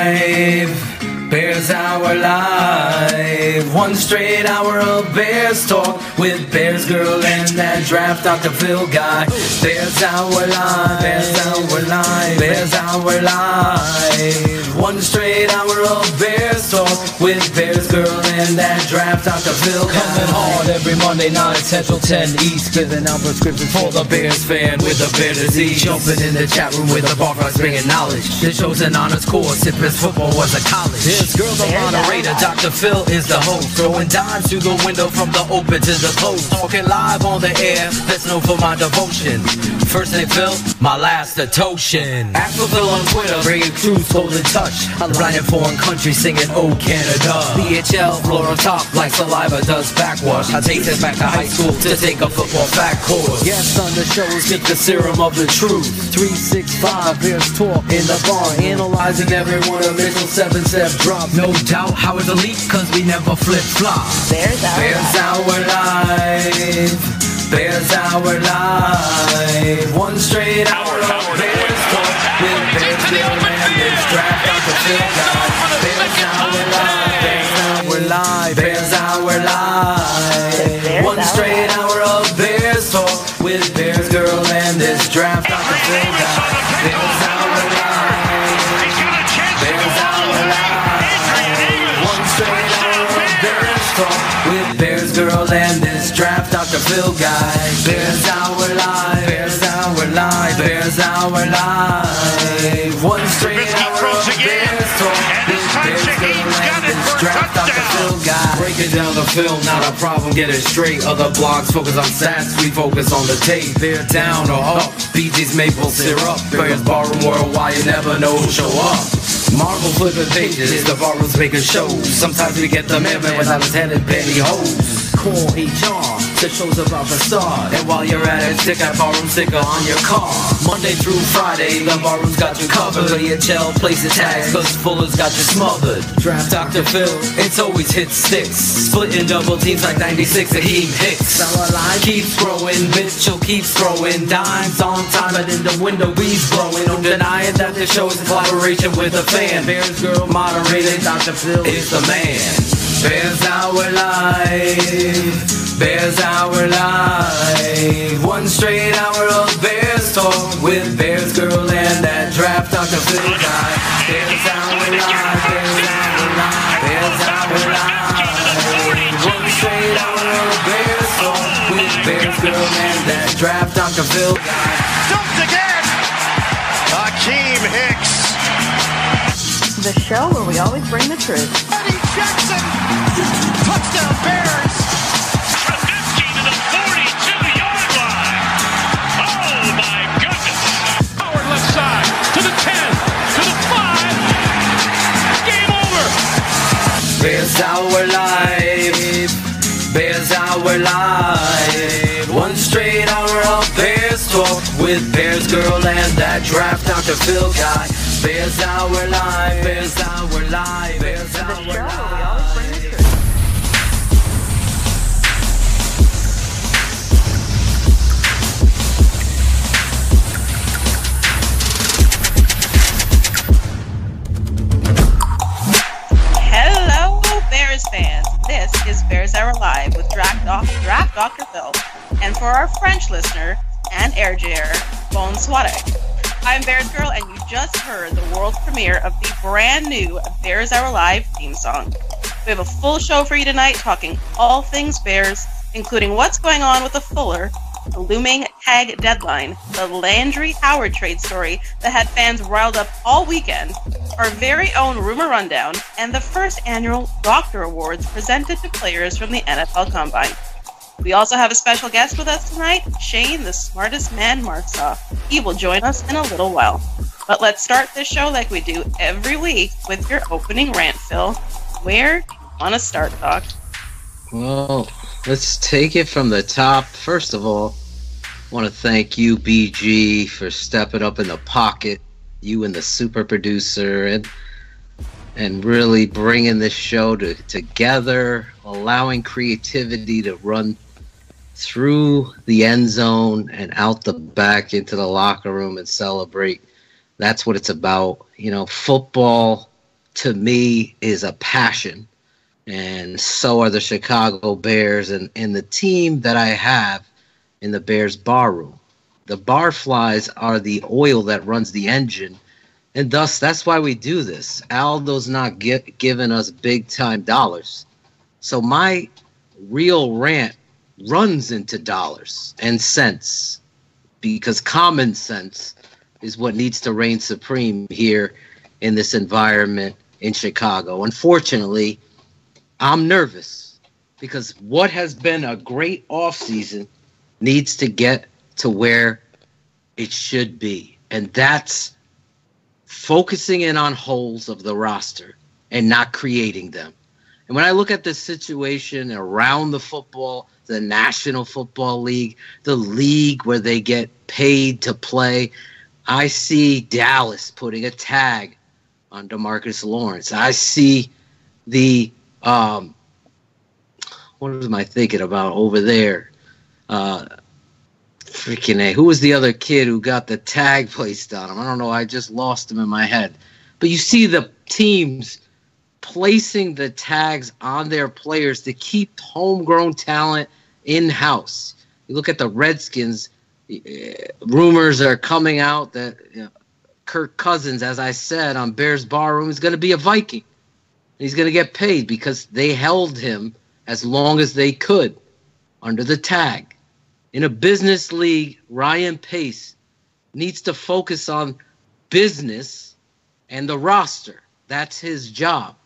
live. Bears Hour Live. 1 straight hour of Bears talk with BearsGrl and that draft Dr. Phil guy. Bears Hour Live. Bears Hour Live. Bears Hour Live. 1 straight hour of Bears talk with BearsGrl and that draft Dr. Phil guy. Coming hard every Monday night, Central 10 East, giving out prescriptions for the Bears fan with a bear disease. Jumping in the chat room with the Barflies, bringing knowledge. This show's an honors course if his football was a college. BearsGrl the moderator, Dr. Phil is the host, throwing dimes through the window from the open to the closed. Talking live on the air, that's known for my devotion. First name Phil, my last a Toshin. After Phil on Twitter, bringing crews holding touch. Right in foreign countries singing Oh Canada. BHL, floor on top like saliva does backwash. I take this back to high school to take a football fact course. Yes, on the show, get the serum of the truth. 365 Bears talk in the bar, analyzing every one of Mitchell 7-step drop. No doubt how it's elite, cause we never flip-flop. Bears Hour Live. Bears Hour Live. 1 straight hour of Bears talk with BearsGrl and this draft Dr. Phil guy. Bears Hour Live. Bears Hour Live. Bears Hour Live. 1 straight hour of Bears talk with BearsGrl and this draft Dr. Phil guy. Bears Hour Live. Bears Hour Live. 1 straight hour of Bears talk with BearsGrl and this draft Dr. Phil guy. Bears Hour Live. Bears Hour Live. Bears Hour Live. 1 straight hour of Bears talk with BearsGrl and this draft Dr. Phil guy. Breaking down the film, not a problem, get it straight. Other blogs focus on stats, we focus on the tape. They're down or up, BG's maple syrup. Bears barroom worldwide, you never know who'll show up. Marvel flipping pages, the barrooms making shows. Sometimes we get the man without his head in pantyhose. Call HR, the show's about to start. And while you're at it, stick that barroom sticker on your car. Monday through Friday, the barroom's got you covered. BHL places tags, cause Fuller's got you smothered. Draft Dr. Phil, it's always hit sticks. Splitting double teams like 96 and Heem Hicks. Our line keeps growing, Mitchell keeps throwing dimes on time, but in the window we's blowing. No denying that this show is a collaboration with a fan. BearsGrl moderated, Dr. Phil is the man. Bears Hour Live. Bears Hour Live. 1 straight hour of Bears talk with BearsGrl and that draft Dr. Phil guy. Bears Hour Live. Bears Hour Live. Bears Hour Live. 1 straight hour of Bears talk with BearsGrl and that draft Dr. Phil guy. Dumped again. Hakeem Hicks. The show where we always bring the truth. Eddie Jackson. Touchdown Bears. Trubisky to the 42-yard line. Oh my goodness. Howard left side to the 10, to the 5. Game over. Bears Hour Live. Bears Hour Live. 1 straight hour of Bears talk with BearsGrl and that draft Dr. Phil guy. Bears Hour Live. Bears Hour Live. Bears Hour The show where we always bring the Live. truth. Hello, Bears fans. This is Bears Hour Live with Draft Dr. Phil. And for our French listener and air jayer, bonsoir. I'm BearsGrl, and you just heard the world premiere of the brand new Bears Hour Live theme song. We have a full show for you tonight, talking all things Bears, including what's going on with the Fuller, the looming tag deadline, the Landry Howard trade story that had fans riled up all weekend, our very own rumor rundown, and the first annual Doctor Awards presented to players from the NFL Combine. We also have a special guest with us tonight, Shayne, the smartest man Marsaw. He will join us in a little while. But let's start this show like we do every week with your opening rant, Phil. Where do you want to start, Doc? Well, let's take it from the top. First of all, I want to thank you, BG, for stepping up in the pocket, you and the super producer, and really bringing this show together, allowing creativity to run through the end zone and out the back into the locker room and celebrate. That's what it's about. You know, football to me, is a passion. And so are the Chicago Bears and the team that I have in the Bears bar room. The Barflies are the oil that runs the engine. And thus, that's why we do this. Aldo's not giving us big-time dollars. So my real rant runs into dollars and cents, because common sense is what needs to reign supreme here in this environment in Chicago. Unfortunately, I'm nervous because what has been a great offseason needs to get to where it should be. And that's focusing in on holes of the roster and not creating them. And when I look at the situation around the football, the National Football League, the league where they get paid to play, I see Dallas putting a tag on DeMarcus Lawrence. I see the what am I thinking about over there? Freaking A. Who was the other kid who got the tag placed on him? I don't know. I just lost him in my head. But you see the teams placing the tags on their players to keep homegrown talent in-house. You look at the Redskins, rumors are coming out that Kirk Cousins, as I said on Bears Barroom, is going to be a Viking. He's going to get paid because they held him as long as they could under the tag. In a business league, Ryan Pace needs to focus on business and the roster. That's his job.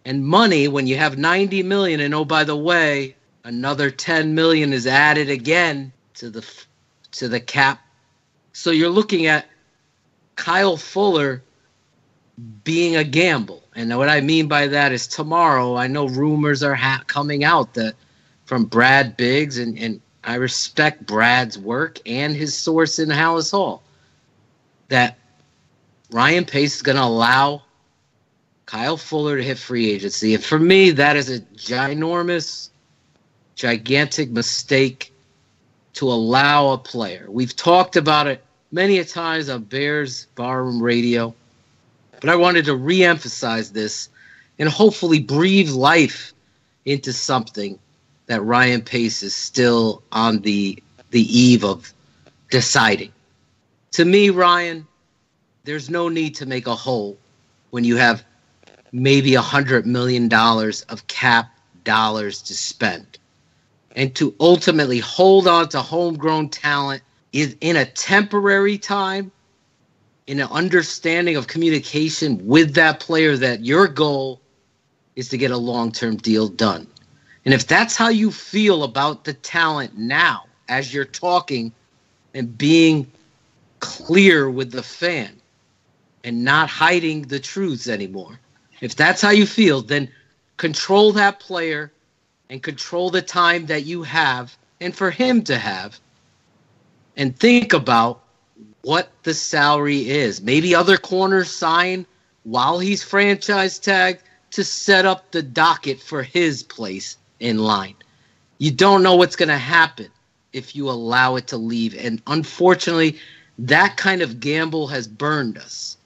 And money, when you have $90 million, and oh, by the way, another $10 million is added again to the cap. So you're looking at Kyle Fuller being a gamble. And what I mean by that is tomorrow, I know rumors are coming out that from Brad Biggs, and I respect Brad's work and his source in Hallis Hall, that Ryan Pace is going to allow Kyle Fuller to hit free agency. And for me, that is a gigantic mistake to allow a player. We've talked about it many a times on Bears Barroom Radio, but I wanted to reemphasize this and hopefully breathe life into something that Ryan Pace is still on the eve of deciding. To me, Ryan, there's no need to make a hole when you have maybe $100 million of cap dollars to spend. And to ultimately hold on to homegrown talent is in a temporary time, in an understanding of communication with that player, that your goal is to get a long-term deal done. And if that's how you feel about the talent now, as you're talking and being clear with the fan and not hiding the truths anymore, if that's how you feel, then control that player and control the time that you have and for him to have, and think about what the salary is. Maybe other corners sign while he's franchise tagged to set up the docket for his place in line. You don't know what's going to happen if you allow it to leave. And unfortunately, that kind of gamble has burned us.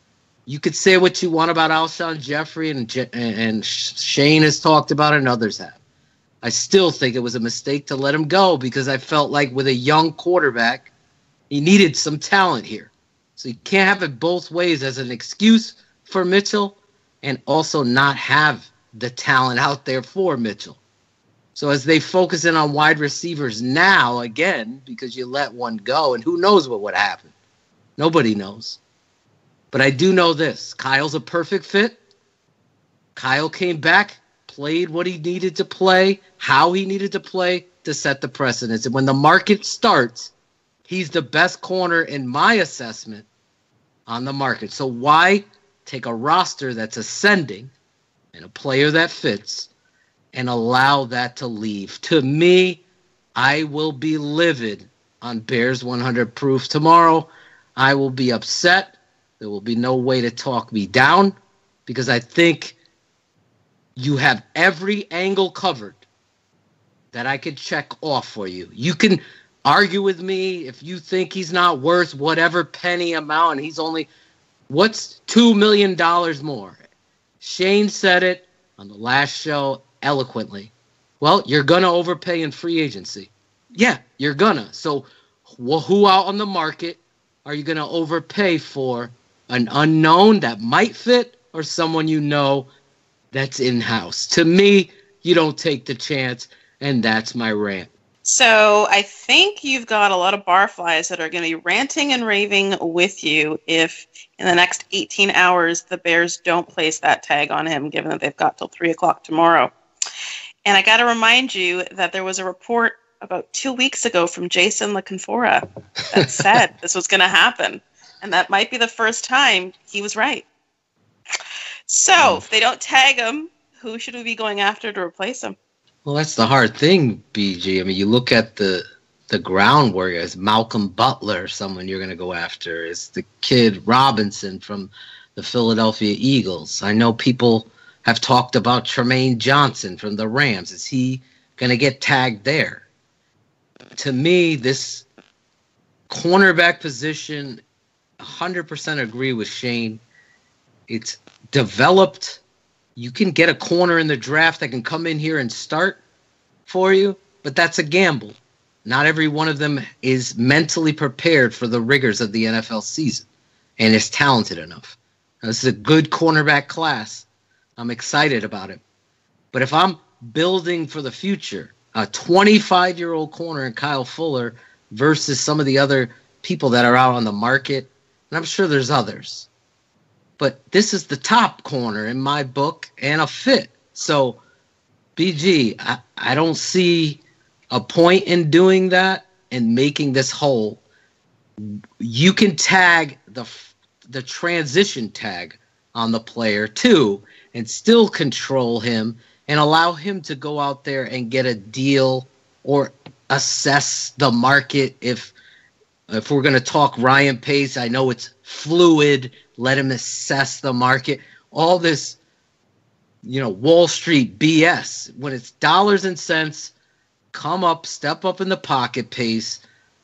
You could say what you want about Alshon Jeffrey, and Shane has talked about it and others have. I still think it was a mistake to let him go, because I felt like with a young quarterback, he needed some talent here. So you can't have it both ways as an excuse for Mitchell and also not have the talent out there for Mitchell. So as they focus in on wide receivers now, again, because you let one go, and who knows what would happen? Nobody knows. But I do know this. Kyle's a perfect fit. Kyle came back, played what he needed to play, how he needed to play to set the precedence. And when the market starts, he's the best corner in my assessment on the market. So why take a roster that's ascending and a player that fits and allow that to leave? To me, I will be livid on Bears 100 Proof tomorrow. I will be upset. There will be no way to talk me down, because I think you have every angle covered that I could check off for you. You can argue with me if you think he's not worth whatever penny amount, and he's only, what's $2 million more? Shayne said it on the last show eloquently. Well, you're going to overpay in free agency. Yeah, you're going to. So who out on the market are you going to overpay for? An unknown that might fit or someone you know that's in-house? To me, you don't take the chance, and that's my rant. So I think you've got a lot of barflies that are going to be ranting and raving with you if in the next 18 hours the Bears don't place that tag on him, given that they've got till 3 o'clock tomorrow. And I got to remind you that there was a report about 2 weeks ago from Jason LaConfora that said this was going to happen. And that might be the first time he was right. So if they don't tag him, who should we be going after to replace him? Well, that's the hard thing, BG. I mean, you look at the groundwork. Is Malcolm Butler someone you're going to go after? Is the kid Robinson from the Philadelphia Eagles? I know people have talked about Tremaine Johnson from the Rams. Is he going to get tagged there? To me, this cornerback position, 100% agree with Shayne. It's developed. You can get a corner in the draft that can come in here and start for you, but that's a gamble. Not every one of them is mentally prepared for the rigors of the NFL season and is talented enough. Now, this is a good cornerback class. I'm excited about it. But if I'm building for the future, a 25-year-old corner in Kyle Fuller versus some of the other people that are out on the market, and I'm sure there's others, but this is the top corner in my book and a fit. So, BG, I don't see a point in doing that and making this whole. You can tag the transition tag on the player too and still control him and allow him to go out there and get a deal or assess the market. If we're going to talk Ryan Pace, I know it's fluid. Let him assess the market. All this, Wall Street BS. When it's dollars and cents, come up, step up in the pocket, Pace.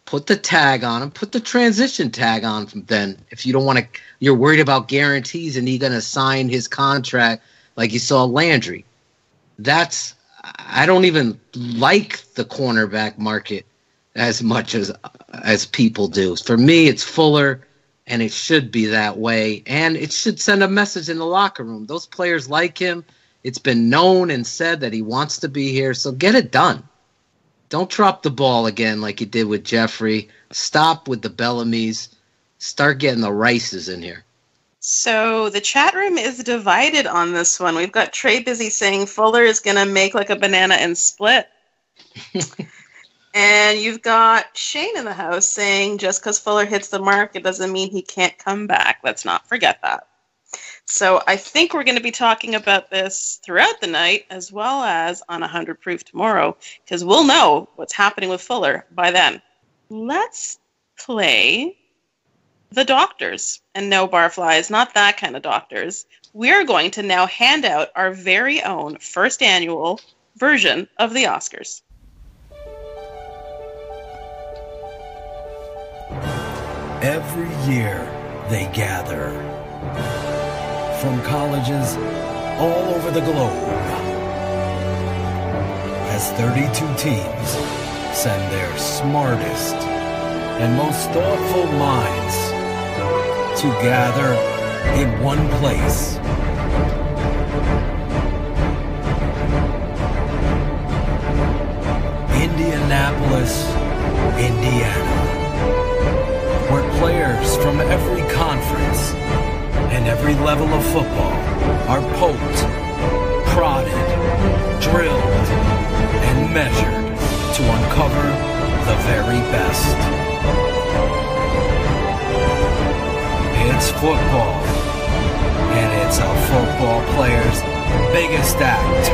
Put the tag on him. Put the transition tag on him. Then, if you don't want to, you're worried about guarantees and he's going to sign his contract like you saw Landry. I don't even like the cornerback market as much as people do. For me, it's Fuller. And it should be that way. And it should send a message in the locker room. Those players like him. It's been known and said that he wants to be here. So get it done. Don't drop the ball again like you did with Jeffrey. Stop with the Bellamy's. Start getting the Rices in here. So the chat room is divided on this one. We've got Trey Busy saying Fuller is going to make like a banana and split. And you've got Shayne in the house saying just because Fuller hits the mark, it doesn't mean he can't come back. Let's not forget that. So I think we're going to be talking about this throughout the night as well as on 100 Proof tomorrow because we'll know what's happening with Fuller by then. Let's play the doctors. And no, Barflies, not that kind of doctors. We're going to now hand out our very own first annual version of the Oscars. Every year they gather from colleges all over the globe as 32 teams send their smartest and most thoughtful minds to gather in one place. Indianapolis, Indiana, where players from every conference and every level of football are poked, prodded, drilled, and measured to uncover the very best. It's football, and it's a football player's biggest act.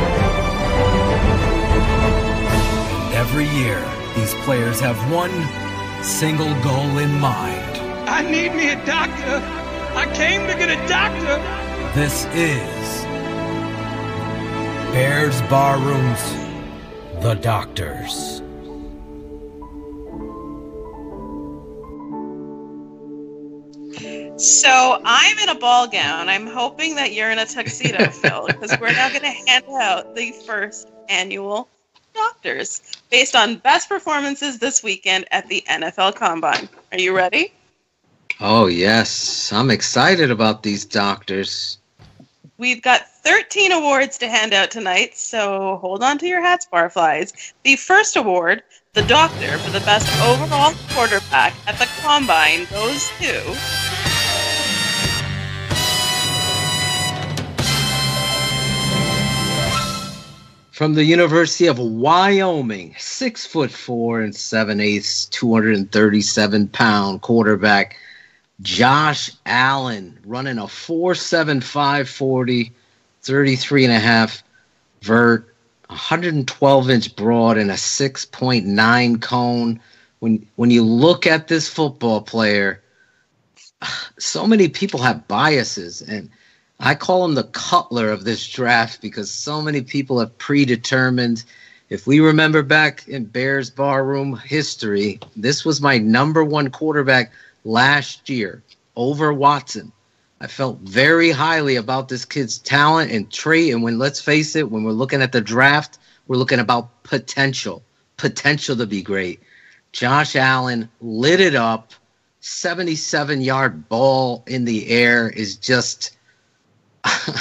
And every year, these players have one single goal in mind. I need me a doctor. I came to get a doctor. This is Bears Barroom's The Doctors. So I'm in a ball gown. I'm hoping that you're in a tuxedo, Phil, because we're now going to hand out the first annual Doctors based on best performances this weekend at the NFL Combine. Are you ready? Oh, yes. I'm excited about these Doctors. We've got 13 awards to hand out tonight, so hold on to your hats, Barflies. The first award, the Doctor for the best overall quarterback at the Combine, goes to... From the University of Wyoming, 6'4" and 7/8", 237-pound quarterback Josh Allen, running a 4.75 40, 33.5 vert, 112-inch broad, and a 6.9 cone. When you look at this football player, so many people have biases, and I call him the Cutler of this draft because so many people have predetermined. If we remember back in Bears barroom history, this was my number one quarterback last year over Watson. I felt very highly about this kid's talent and trait. And let's face it, when we're looking at the draft, we're looking about potential to be great. Josh Allen lit it up. 77-yard ball in the air is just...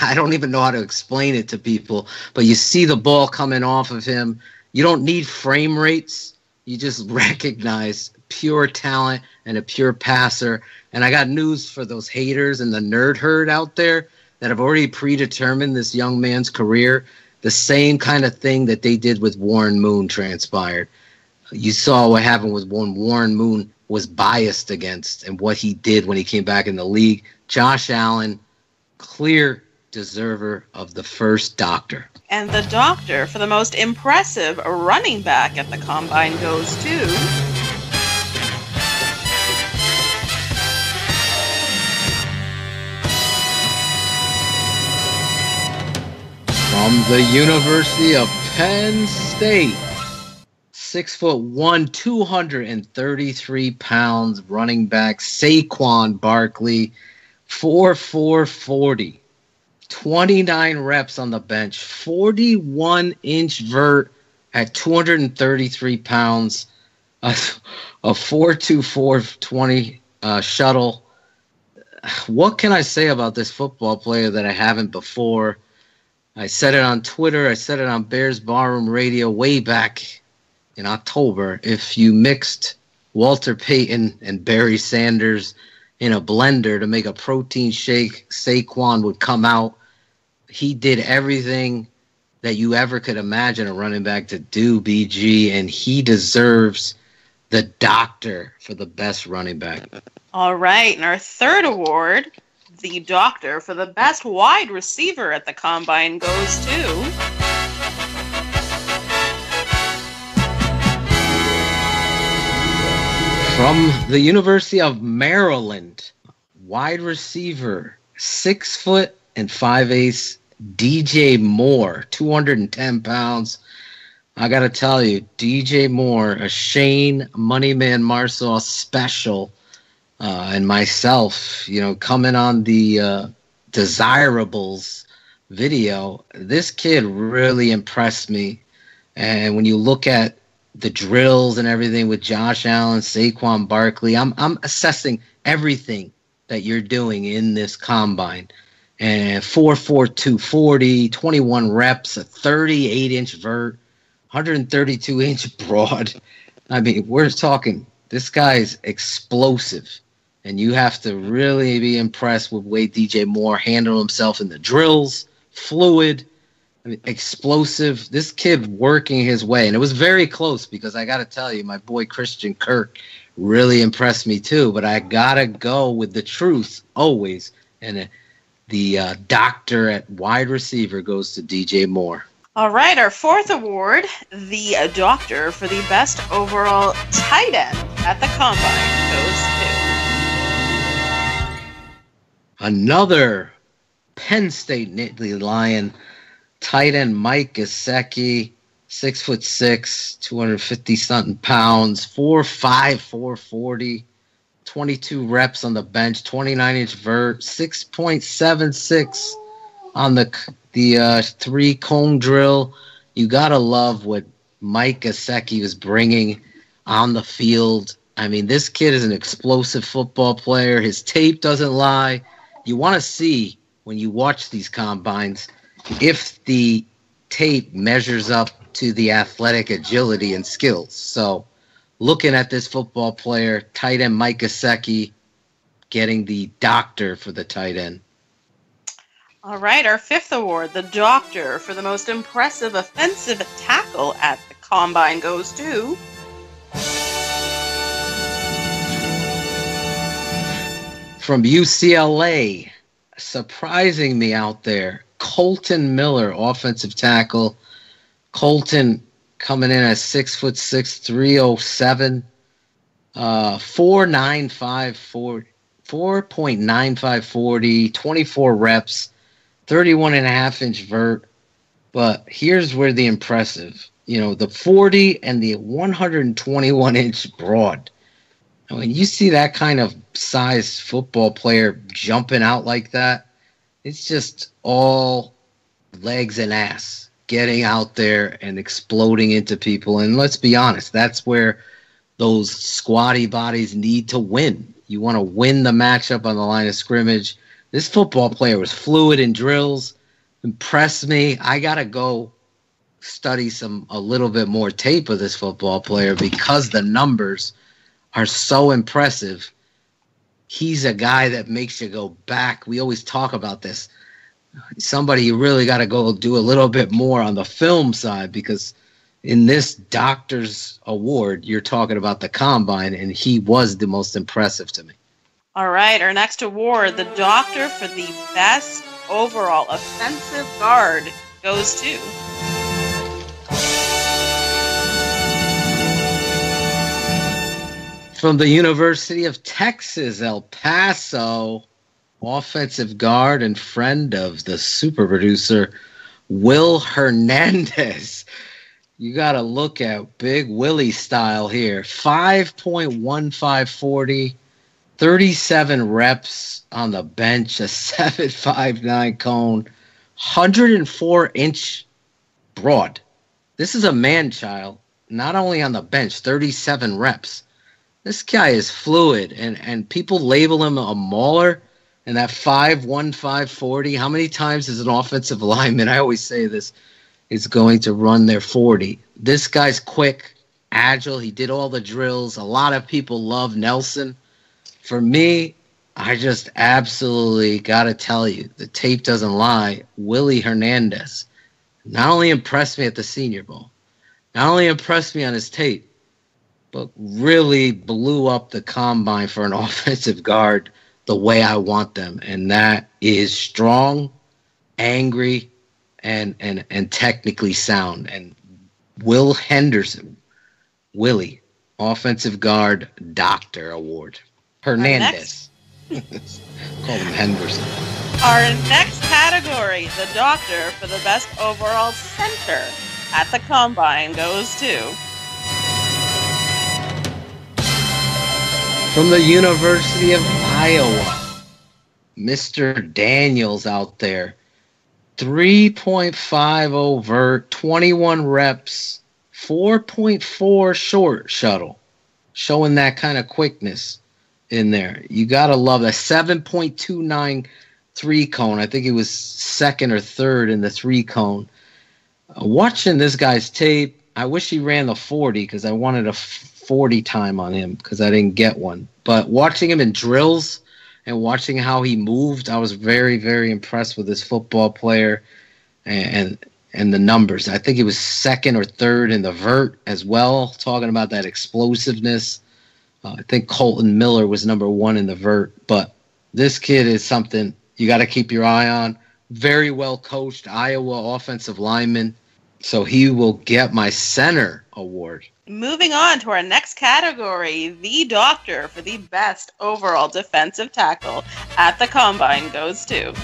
I don't even know how to explain it to people, but you see the ball coming off of him. You don't need frame rates. You just recognize pure talent and a pure passer. And I got news for those haters and the nerd herd out there that have already predetermined this young man's career. The same kind of thing that they did with Warren Moon transpired. You saw what happened with when Warren Moon was biased against and what he did when he came back in the league. Josh Allen, clear deserver of the first Doctor. And the Doctor for the most impressive running back at the Combine goes to... From the University of Penn State, 6'1", 233 pounds, running back Saquon Barkley, 4.4 40, 29 reps on the bench, 41-inch vert at 233 pounds, a 4.24 20 shuttle. What can I say about this football player that I haven't before? I said it on Twitter. I said it on Bears Barroom Radio way back in October. If you mixed Walter Payton and Barry Sanders in a blender to make a protein shake, Saquon would come out. He did everything that you ever could imagine a running back to do, BG, and he deserves the Doctor for the best running back. All right, and our third award, the Doctor for the best wide receiver at the Combine, goes to... From the University of Maryland, wide receiver, 6 foot and 5/8, DJ Moore, 210 pounds. I got to tell you, DJ Moore, a Shayne Moneyman Marsaw special, and myself, coming on the Desirables video, this kid really impressed me. And when you look at the drills and everything with Josh Allen, Saquon Barkley, I'm assessing everything that you're doing in this Combine. And 4.4 240, 21 reps, a 38-inch vert, 132-inch broad. I mean, we're talking, this guy's explosive. And you have to really be impressed with the way DJ Moore handled himself in the drills, fluid, explosive. This kid working his way. And it was very close because I got to tell you, my boy Christian Kirk really impressed me too. But I got to go with the truth always. And the Doctor at wide receiver goes to DJ Moore. All right, our fourth award, the Doctor for the best overall tight end at the Combine, goes to... Another Penn State Nittany Lion, tight end Mike Gesicki, 6'6", 250-something pounds, 4.5 440, 22 reps on the bench, 29-inch vert, 6.76 on the 3-cone drill. You got to love what Mike Gesicki was bringing on the field. I mean, this kid is an explosive football player. His tape doesn't lie. You want to see, when you watch these combines, if the tape measures up to the athletic agility and skills. So looking at this football player, tight end Mike Gesicki, getting the doctor for the tight end. All right, our fifth award, the doctor for the most impressive offensive tackle at the Combine, goes to... From UCLA, surprising me out there, Colton Miller, offensive tackle. Colton coming in at 6'6", 307, 4.9540, 24 reps, 31.5-inch vert. But here's where the impressive, the 40 and the 121-inch broad. And when you see that kind of size football player jumping out like that, it's just all legs and ass, getting out there and exploding into people. And let's be honest, that's where those squatty bodies need to win. You want to win the matchup on the line of scrimmage. This football player was fluid in drills, impressed me. I got to go study a little bit more tape of this football player because the numbers are so impressive. He's a guy that makes you go back. We always talk about this. Somebody you really got to go do a little bit more on the film side, because in this doctor's award, you're talking about the Combine, and he was the most impressive to me. All right, our next award, the doctor for the best overall offensive guard, goes to... From the University of Texas, El Paso, offensive guard and friend of the super producer, Will Hernandez. You got to look at Big Willie style here. 5.1540, 37 reps on the bench, a 7.59 cone, 104-inch broad. This is a man-child, not only on the bench, 37 reps. This guy is fluid, and people label him a mauler, and that 5.1540, how many times is an offensive lineman, I always say this, is going to run their 40? This guy's quick, agile, he did all the drills. A lot of people love Nelson. For me, I just absolutely got to tell you, the tape doesn't lie. Willie Hernandez not only impressed me at the Senior Bowl, not only impressed me on his tape, but really blew up the Combine for an offensive guard the way I want them. And that is strong, angry, and technically sound. And Will Henderson, Willie, offensive guard, doctor award. Hernandez. Call him Henderson. Our next category, the doctor for the best overall center at the Combine, goes to... From the University of Iowa, Mr. Daniels out there. 3.50 vert, 21 reps, 4.4 short shuttle, showing that kind of quickness in there. You got to love that. 7.29 3-cone. I think he was second or third in the 3-cone. Watching this guy's tape, I wish he ran the 40 because I wanted a 40 time on him because I didn't get one. But watching him in drills and watching how he moved, I was very, very impressed with this football player and the numbers. I think he was second or third in the vert as well, talking about that explosiveness. I think Colton Miller was number 1 in the vert. But this kid is something you got to keep your eye on. Very well coached Iowa offensive lineman. So he will get my center award. Moving on to our next category, the doctor for the best overall defensive tackle at the Combine goes to...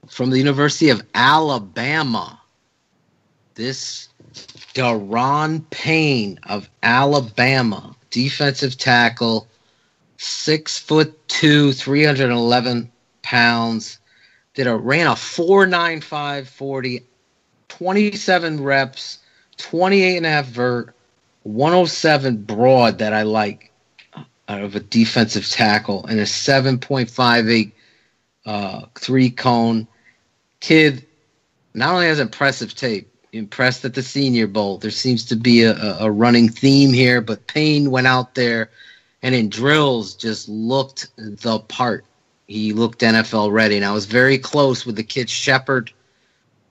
From the University of Alabama, this Daron Payne of Alabama, defensive tackle, 6'2", 311 pounds. Ran a 4.95 40, 27 reps, 28.5 vert, 107 broad that I like out of a defensive tackle, and a 7.58 3 cone. Kid not only has impressive tape, impressed at the Senior Bowl. There seems to be a running theme here, but Payne went out there and in drills just looked the part. He looked NFL ready, and I was very close with the kid Shepard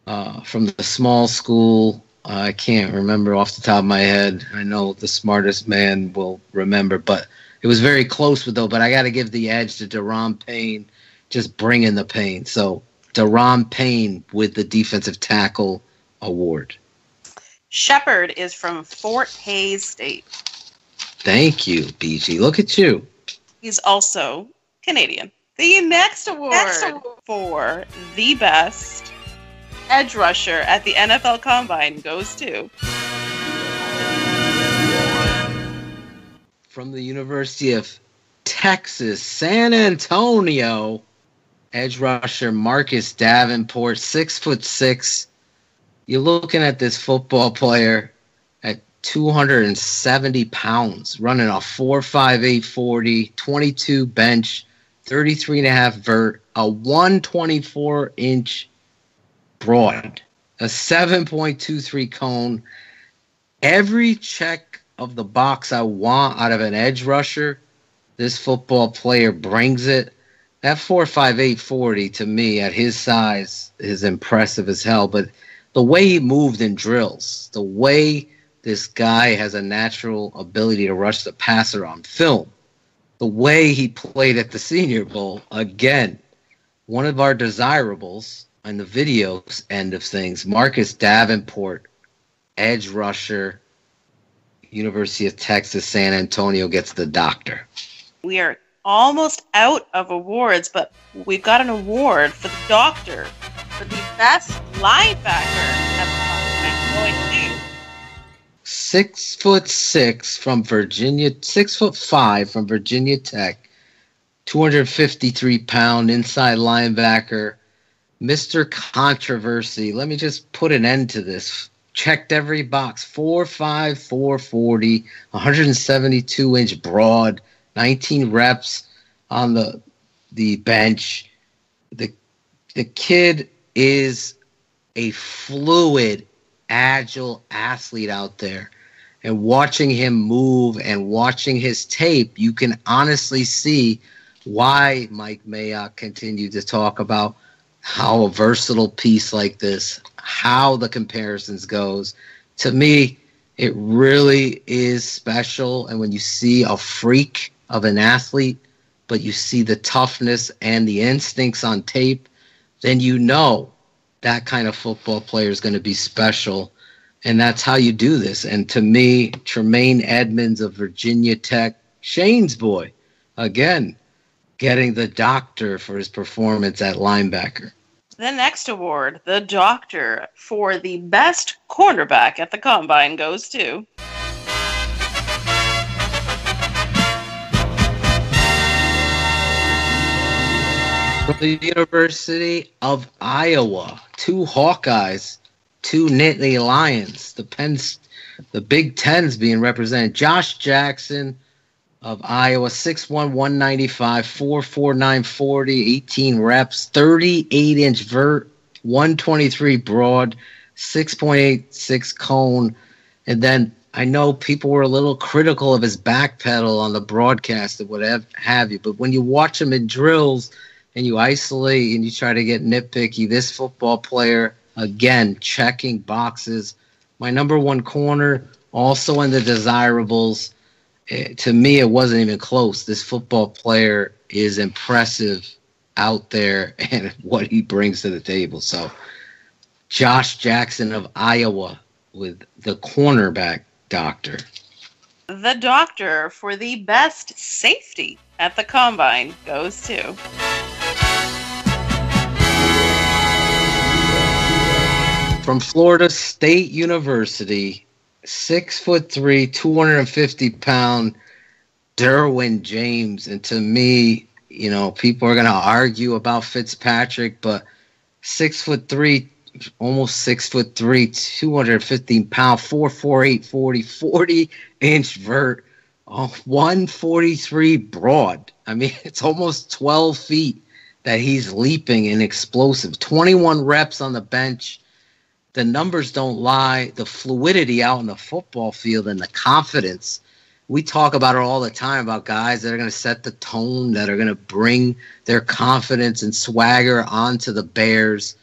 from the small school. I can't remember off the top of my head. I know the smartest man will remember, but it was very close with though. But I got to give the edge to Daron Payne, just bringing the pain. So Daron Payne with the defensive tackle award. Shepard is from Fort Hays State. Thank you, BG. Look at you. He's also Canadian. The next award for the best edge rusher at the NFL Combine goes to... From the University of Texas, San Antonio, edge rusher Marcus Davenport, 6'6". You're looking at this football player at 270 pounds, running a 4.58 40, 22 bench, 33.5 vert, a 124-inch broad, a 7.23 cone. Every check of the box I want out of an edge rusher, this football player brings it. That 4.58 40 to me at his size is impressive as hell, but the way he moved in drills, the way this guy has a natural ability to rush the passer on film, the way he played at the Senior Bowl, again, one of our desirables on the videos end of things, Marcus Davenport, edge rusher, University of Texas, San Antonio, gets the doctor. We are almost out of awards, but we've got an award for the doctor for the best linebacker at the going to 6'6" from Virginia, 6'5" from Virginia Tech, 253-pound inside linebacker, Mr. Controversy. Let me just put an end to this. Checked every box. 4.5, 440, 172-inch broad, 19 reps on the bench. The kid is a fluid, agile athlete out there. And watching him move and watching his tape, you can honestly see why Mike Mayock continued to talk about how a versatile piece like this, how the comparisons goes. To me, it really is special. And when you see a freak of an athlete, but you see the toughness and the instincts on tape, then you know that kind of football player is going to be special. And that's how you do this. And to me, Tremaine Edmonds of Virginia Tech, Shayne's boy, again, getting the doctor for his performance at linebacker. The next award, the doctor for the best cornerback at the Combine, goes to... From the University of Iowa, 2 Hawkeyes, 2 Nittany Lions. The Big Ten's being represented. Josh Jackson of Iowa, 6'1", 195, 4.49 40, 18 reps, 38-inch vert, 123 broad, 6.86 cone. And then I know people were a little critical of his back pedal on the broadcast or whatever have you, but when you watch him in drills and you isolate and you try to get nitpicky, this football player, again, checking boxes. My number 1 corner, also in the desirables. To me, it wasn't even close. This football player is impressive out there and what he brings to the table. So, Josh Jackson of Iowa with the cornerback doctor. The doctor for the best safety at the Combine goes to... From Florida State University, 6'3", 250-pound Derwin James. And to me, you know, people are going to argue about Fitzpatrick, but 6'3", almost 6'3", 215-pound, 4'4", 40-inch vert, 143 broad. I mean, it's almost 12 feet that he's leaping and explosive. 21 reps on the bench. The numbers don't lie. The fluidity out in the football field and the confidence. We talk about it all the time about guys that are going to set the tone, that are going to bring their confidence and swagger onto the Bears.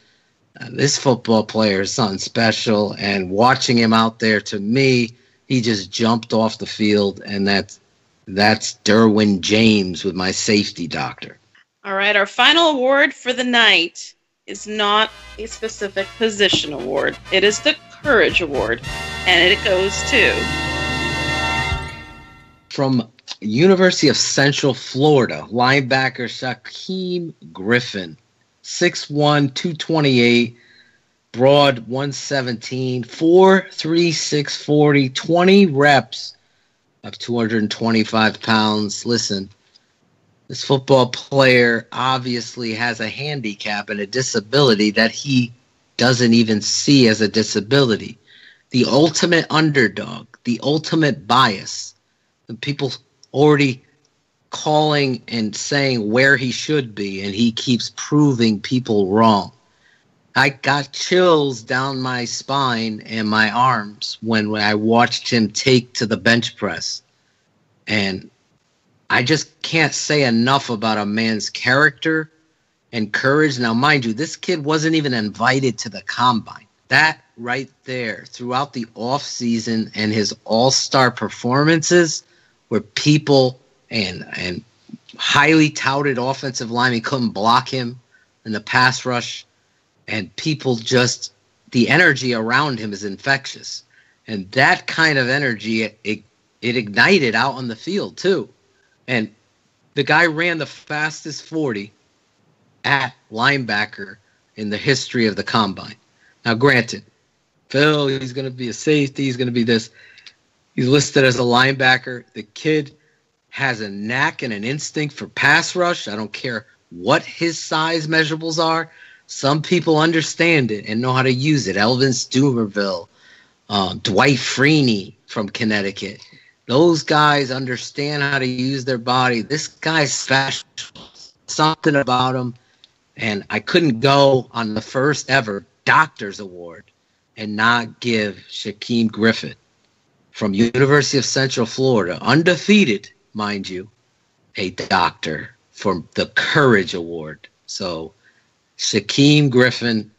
This football player is something special, and watching him out there, to me, he just jumped off the field, and that's Derwin James with my safety doctor. All right, our final award for the night is not a specific position award. It is the Courage Award, and it goes to... From University of Central Florida, linebacker Shayne Griffin, 6'1", 228, broad 117, 4'3", 640, 20 reps of 225 pounds. Listen, this football player obviously has a handicap and a disability that he doesn't even see as a disability. The ultimate underdog, the ultimate bias. And people already calling and saying where he should be, and he keeps proving people wrong. I got chills down my spine and my arms when I watched him take to the bench press. And I just can't say enough about a man's character and courage. Now, mind you, this kid wasn't even invited to the combine. That right there, throughout the offseason and his all-star performances, where people and highly touted offensive linemen couldn't block him in the pass rush, and people just, the energy around him is infectious. And that kind of energy, it ignited out on the field too. And the guy ran the fastest 40 at linebacker in the history of the combine. Now, granted, Phil, he's going to be a safety, he's going to be this. He's listed as a linebacker. The kid has a knack and an instinct for pass rush. I don't care what his size measurables are. Some people understand it and know how to use it. Elvin Stumerville, Dwight Freeney from Connecticut. Those guys understand how to use their body. This guy's special. Something about him. And I couldn't go on the first ever Doctor's Award and not give Shayne Griffin from University of Central Florida, undefeated, mind you, a doctor for the Courage Award. So Shayne Griffin,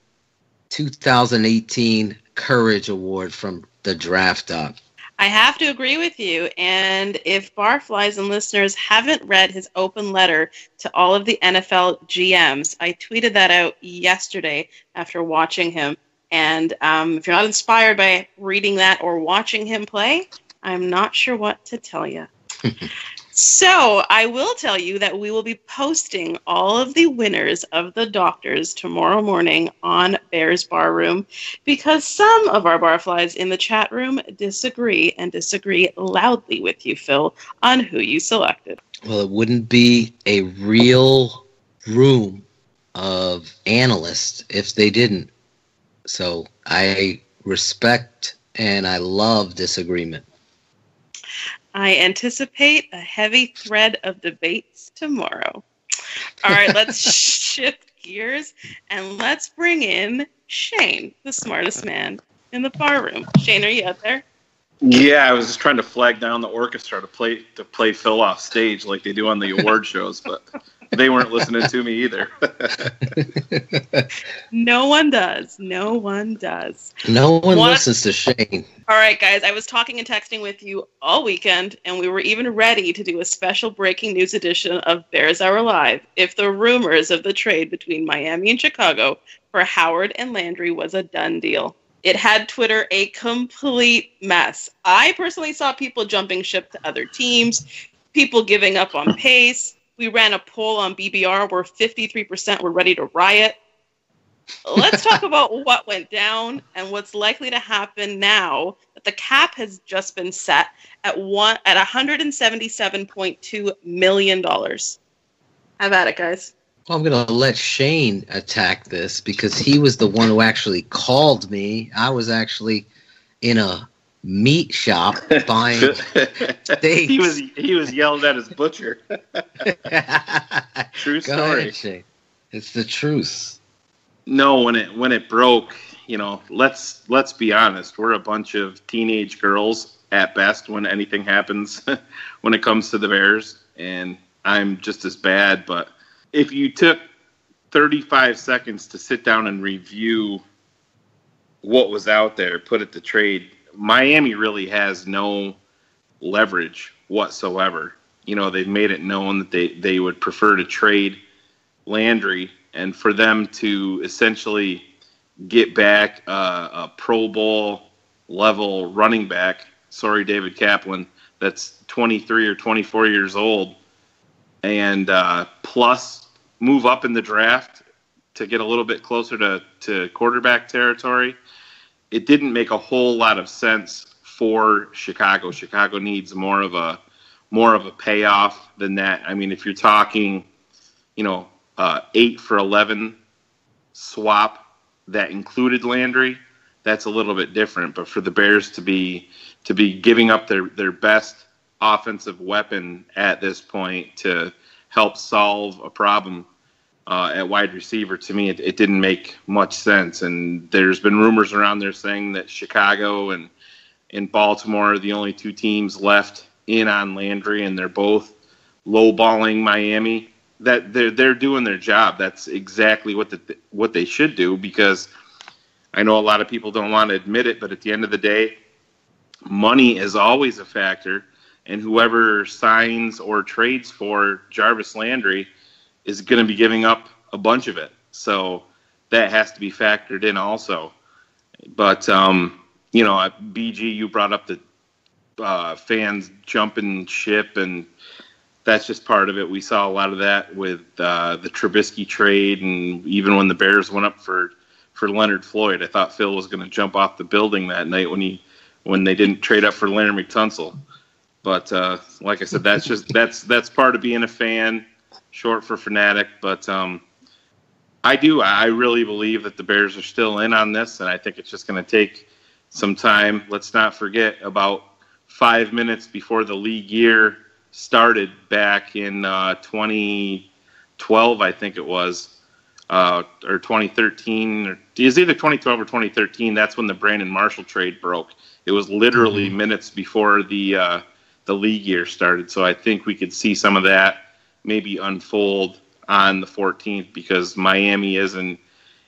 2018 Courage Award from the Draft Doc. I have to agree with you, and if Barflies and listeners haven't read his open letter to all of the NFL GMs, I tweeted that out yesterday after watching him. And if you're not inspired by reading that or watching him play, I'm not sure what to tell you. So I will tell you that we will be posting all of the winners of the doctors tomorrow morning on Bears Bar Room, because some of our Barflies in the chat room disagree, and disagree loudly with you, Phil, on who you selected. Well, it wouldn't be a real room of analysts if they didn't. So I respect and I love disagreement. I anticipate a heavy thread of debates tomorrow. All right, let's shift gears and let's bring in Shayne, the smartest man in the bar room. Shayne, are you out there? Yeah, I was just trying to flag down the orchestra to play Phil off stage like they do on the award shows, but they weren't listening to me either. No one does. No one does. No one listens to Shayne. All right, guys, I was talking and texting with you all weekend, and we were even ready to do a special breaking news edition of Bears Hour Live if the rumors of the trade between Miami and Chicago for Howard and Landry was a done deal. It had Twitter a complete mess. I personally saw people jumping ship to other teams, people giving up on Pace. We ran a poll on BBR where 53% were ready to riot. Let's talk about what went down and what's likely to happen now that the cap has just been set at $177.2 million. Have at it, guys. Well, I'm going to let Shayne attack this because he was the one who actually called me. I was actually in a meat shop buying steaks. He was yelled at his butcher. True story. Go ahead, Shayne. It's the truth. No, when it broke, let's be honest. We're a bunch of teenage girls at best when anything happens when it comes to the Bears, and I'm just as bad. But if you took 35 seconds to sit down and review what was out there, put it to trade, Miami really has no leverage whatsoever. They've made it known that they would prefer to trade Landry, and for them to essentially get back a Pro Bowl level running back, sorry, David Kaplan, that's 23 or 24 years old, and plus move up in the draft to get a little bit closer to quarterback territory, it didn't make a whole lot of sense for Chicago. Chicago needs more of a payoff than that. I mean, if you're talking, 8 for 11 swap that included Landry, that's a little bit different. But for the Bears to be giving up their best offensive weapon at this point to help solve a problem at wide receiver, to me, it didn't make much sense. And there's been rumors around there saying that Chicago and Baltimore are the only two teams left in on Landry, and they're both lowballing Miami. That they're doing their job. That's exactly what they should do, because I know a lot of people don't want to admit it, but at the end of the day, money is always a factor, and whoever signs or trades for Jarvis Landry is going to be giving up a bunch of it. So that has to be factored in also. But BG, you brought up the fans jumping ship, and that's just part of it. We saw a lot of that with the Trubisky trade, and even when the Bears went up for Leonard Floyd, I thought Phil was going to jump off the building that night when they didn't trade up for Leonard McTunsil. But like I said, that's part of being a fan, short for fanatic. But I really believe that the Bears are still in on this, and I think it's just going to take some time. Let's not forget, about 5 minutes before the league year started back in 2012, I think it was, or 2013. It was either 2012 or 2013. That's when the Brandon Marshall trade broke. It was literally minutes before the league year started. So I think we could see some of that maybe unfold on the 14th, because Miami isn't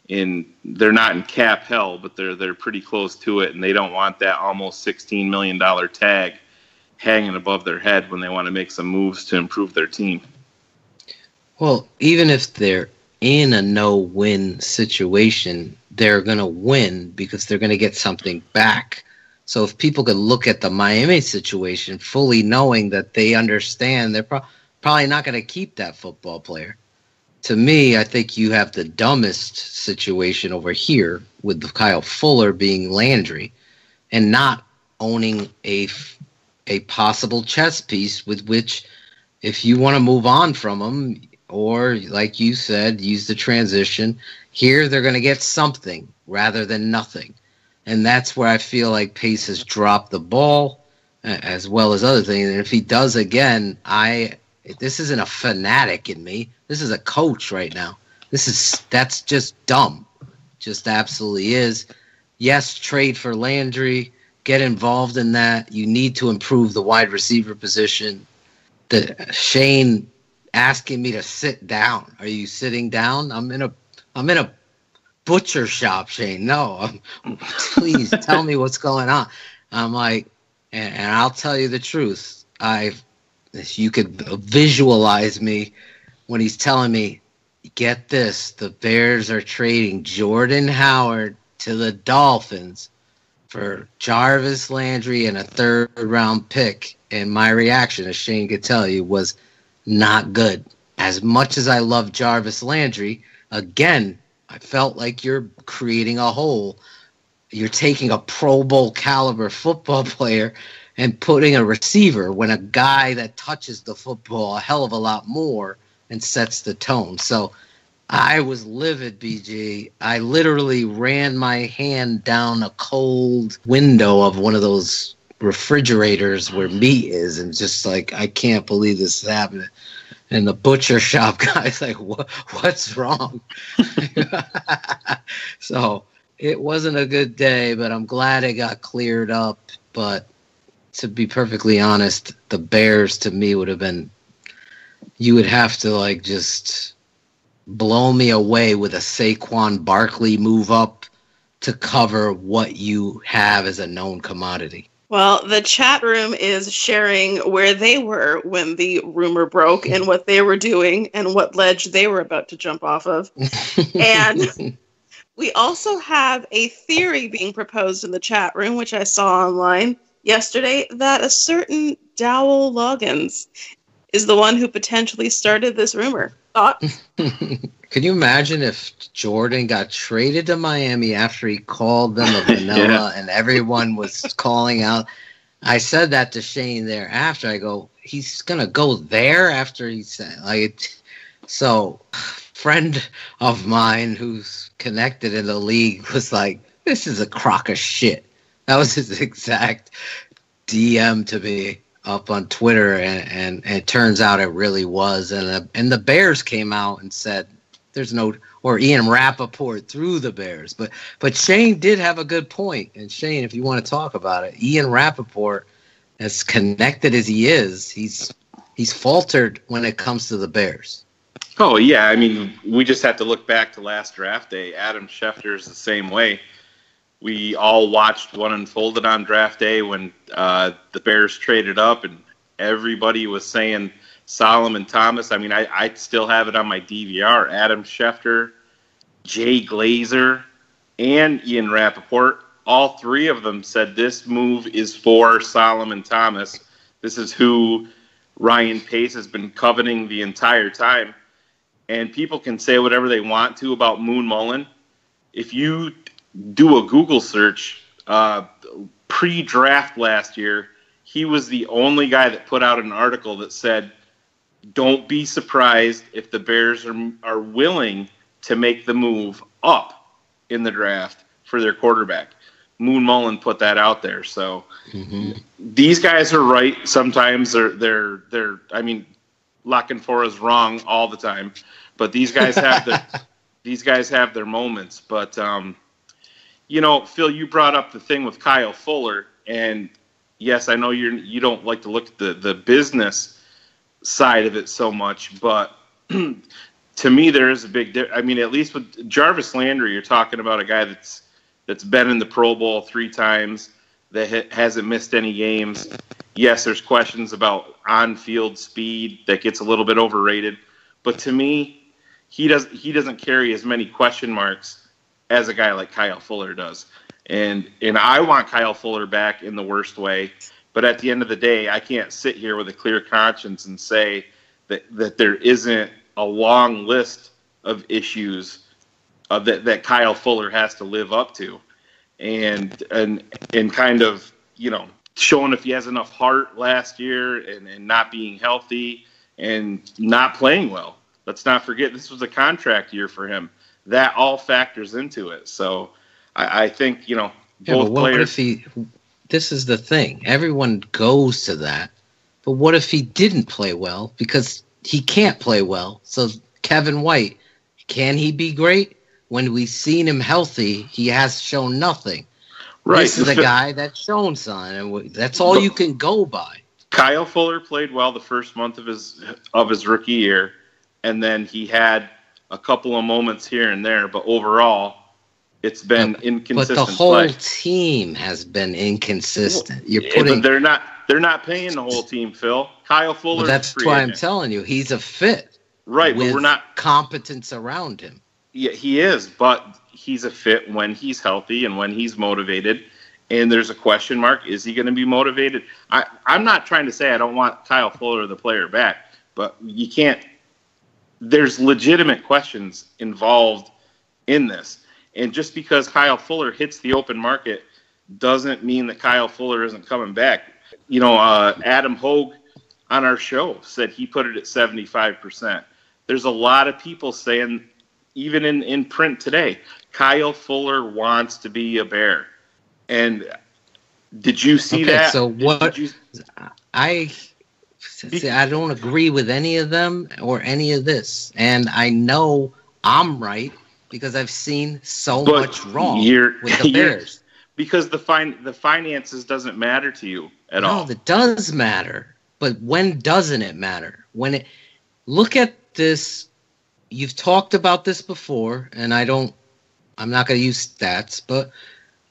they're not in cap hell, but they're pretty close to it, and they don't want that almost $16 million tag hanging above their head when they want to make some moves to improve their team. Well, even if they're in a no-win situation, they're going to win because they're going to get something back. So if people could look at the Miami situation fully knowing that they understand they're probably not going to keep that football player. To me, I think you have the dumbest situation over here with Kyle Fuller being Landry and not owning a possible chess piece with which, if you want to move on from them, or like you said, use the transition, here they're going to get something rather than nothing. And that's where I feel like Pace has dropped the ball, as well as other things. And if he does again, this isn't a fanatic in me. This is a coach right now. That's just dumb. Just absolutely is. Yes, trade for Landry. Get involved in that. You need to improve the wide receiver position. Shayne asking me to sit down. Are you sitting down? I'm in a butcher shop, Shayne. No, please tell me what's going on. I'm like, and I'll tell you the truth. You could visualize me when he's telling me, get this, the Bears are trading Jordan Howard to the Dolphins for Jarvis Landry and a third-round pick. And my reaction, as Shayne could tell you, was not good. As much as I love Jarvis Landry, again, I felt like you're creating a hole. You're taking a Pro Bowl caliber football player and putting a receiver when a guy that touches the football a hell of a lot more and sets the tone. So I was livid, BG. I literally ran my hand down a cold window of one of those refrigerators where meat is and just like, I can't believe this is happening. And the butcher shop guy's like, what's wrong? So it wasn't a good day, but I'm glad it got cleared up. But to be perfectly honest, the Bears to me would have been, you would have to like just blow me away with a Saquon Barkley move up to cover what you have as a known commodity. Well, the chat room is sharing where they were when the rumor broke and what they were doing and what ledge they were about to jump off of. And we also have a theory being proposed in the chat room, which I saw online yesterday, that a certain Dowell Loggins is the one who potentially started this rumor. Thoughts? Can you imagine if Jordan got traded to Miami after he called them a vanilla and everyone was calling out? I said that to Shayne there after. I go, he's going to go there after he said, like, so friend of mine who's connected in the league was like, this is a crock of shit. That was his exact DM to me up on Twitter, and it turns out it really was. And the Bears came out and said there's no, or Ian Rappaport through the Bears. But Shayne did have a good point. And Shayne, if you want to talk about it, Ian Rappaport, as connected as he is, he's faltered when it comes to the Bears. Oh, yeah. I mean, we just have to look back to last draft day. Adam Schefter's the same way. We all watched what unfolded on draft day when the Bears traded up and everybody was saying Solomon Thomas. I mean, I still have it on my DVR. Adam Schefter, Jay Glazer, and Ian Rappaport, all three of them said this move is for Solomon Thomas. This is who Ryan Pace has been coveting the entire time. And people can say whatever they want to about Moon Mullen. If you do a Google search, pre-draft last year, he was the only guy that put out an article that said, don't be surprised if the Bears are willing to make the move up in the draft for their quarterback. Moon Mullen put that out there. So these guys are right. Sometimes they're I mean, La Canfora is wrong all the time, but these guys have their moments. But you know, Phil, you brought up the thing with Kyle Fuller, and yes, I know you don't like to look at the business side of it so much, but to me there is a big difference. I mean, at least with Jarvis Landry, you're talking about a guy that's been in the Pro Bowl 3 times, that hasn't missed any games. Yes, there's questions about on-field speed that gets a little bit overrated, but to me, he doesn't carry as many question marks as a guy like Kyle Fuller does. And I want Kyle Fuller back in the worst way. But at the end of the day, I can't sit here with a clear conscience and say that there isn't a long list of issues that Kyle Fuller has to live up to. And kind of, you know, showing if he has enough heart last year and not being healthy and not playing well. Let's not forget this was a contract year for him. That all factors into it. So I think, you know, both players. This is the thing. Everyone goes to that. But what if he didn't play well? Because he can't play well. So Kevin White, can he be great? When we've seen him healthy, he has shown nothing. Right. This is the guy that's shown something, and that's all you can go by. Kyle Fuller played well the first month of his rookie year, and then he had a couple of moments here and there, but overall, it's been inconsistent. But the whole team has been inconsistent. But they're not paying the whole team, Phil. Kyle Fuller. Well, that's why I'm telling you, he's a fit. Right, with but we're not competence around him. Yeah, he is, but he's a fit when he's healthy and when he's motivated. And there's a question mark: is he going to be motivated? I'm not trying to say I don't want Kyle Fuller, the player, back, but you can't. There's legitimate questions involved in this. And just because Kyle Fuller hits the open market doesn't mean that Kyle Fuller isn't coming back. You know, Adam Hogue on our show said he put it at 75%. There's a lot of people saying, even in print today, Kyle Fuller wants to be a Bear. And did you see that? So what? I don't agree with any of them or any of this. And I know I'm right because I've seen so much wrong with the Bears. Because the finances doesn't matter to you at all. No, it does matter. But when doesn't it matter? Look at this. You've talked about this before, and I'm not going to use stats, but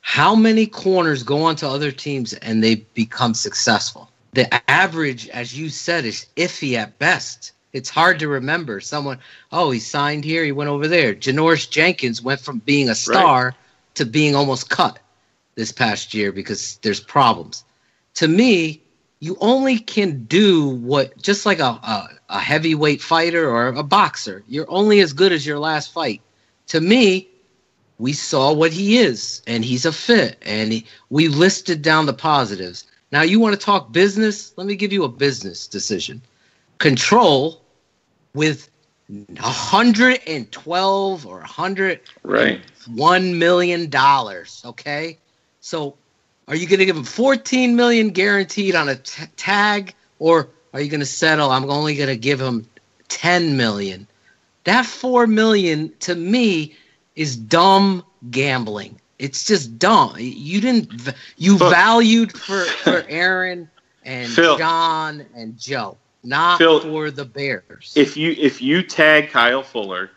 how many corners go on to other teams and they become successful? The average, as you said, is iffy at best. It's hard to remember someone, he signed here, he went over there. Janoris Jenkins went from being a star to being almost cut this past year because there's problems. To me, you only can do what, just like a heavyweight fighter or a boxer, you're only as good as your last fight. To me, we saw what he is, and he's a fit, and we listed down the positives. Now, you want to talk business? Let me give you a business decision. Control with $112 or $101 million, okay? So are you going to give him $14 million guaranteed on a tag, or are you going to settle? I'm only going to give him $10 million. That $4 million to me is dumb gambling. It's just dumb. You valued for Aaron and Phil, John and Joe, not for the Bears. If you tag Kyle Fuller,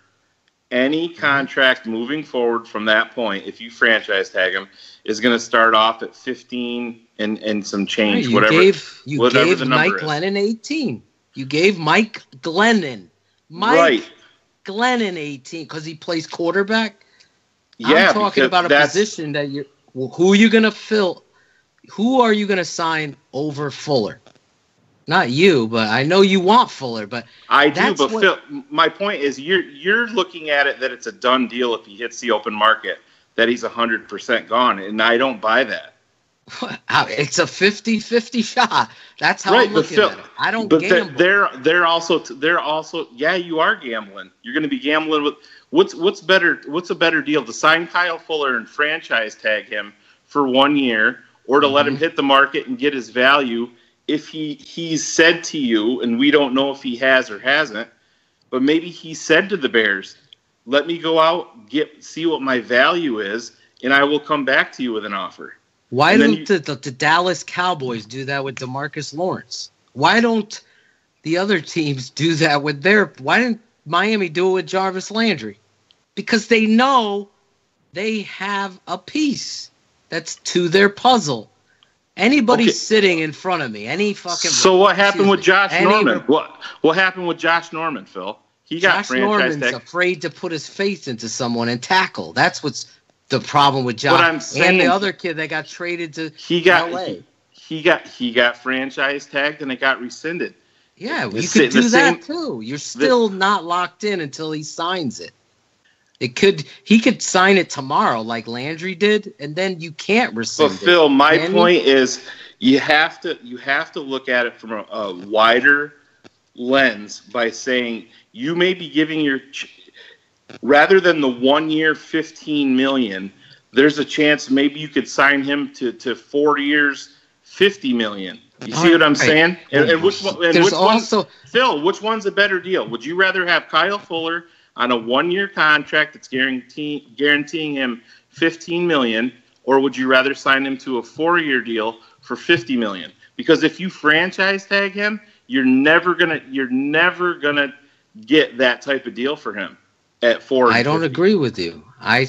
any contract moving forward from that point, if you franchise tag him, is going to start off at 15 and some change, whatever you whatever gave the number Mike is. Glennon 18. You gave Mike Glennon 18 because he plays quarterback. Yeah, I'm talking about a position that who are you going to fill? Who are you going to sign over Fuller? Not you, but I know you want Fuller. But I do. But Phil, my point is, you're looking at it that it's a done deal if he hits the open market, that he's 100% gone, and I don't buy that. It's a 50-50 shot. That's how I'm looking at it. I don't gamble. But they're also you are gambling. You're going to be gambling with what's a better deal, to sign Kyle Fuller and franchise tag him for 1 year, or to let him hit the market and get his value if he's said to you, and we don't know if he has or hasn't, but maybe he said to the Bears, let me go out, see what my value is, and I will come back to you with an offer. Why don't the Dallas Cowboys do that with DeMarcus Lawrence? Why don't the other teams do that with why didn't Miami do it with Jarvis Landry? Because they know they have a piece that's to their puzzle. Anybody sitting in front of me, any fucking. So what happened with Josh Norman? What happened with Josh Norman, Phil? Josh Norman's afraid to put his face into someone and tackle. That's what's the problem with Josh. But I'm saying, and the other kid that got traded to LA. He got franchise tagged and it got rescinded. Yeah, you could do that too. You're still not locked in until he signs it. He could sign it tomorrow like Landry did, and then you can't rescind it. But Phil, my point is you have to look at it from a wider lens by saying you may be giving rather than the 1 year $15 million, there's a chance maybe you could sign him to 4 years $50 million. You see what I'm saying? And which one's a better deal? Would you rather have Kyle Fuller on a 1 year contract that's guaranteeing him $15 million, or would you rather sign him to a 4 year deal for $50 million? Because if you franchise tag him, you're never gonna get that type of deal for him at 4. I don't agree with you. I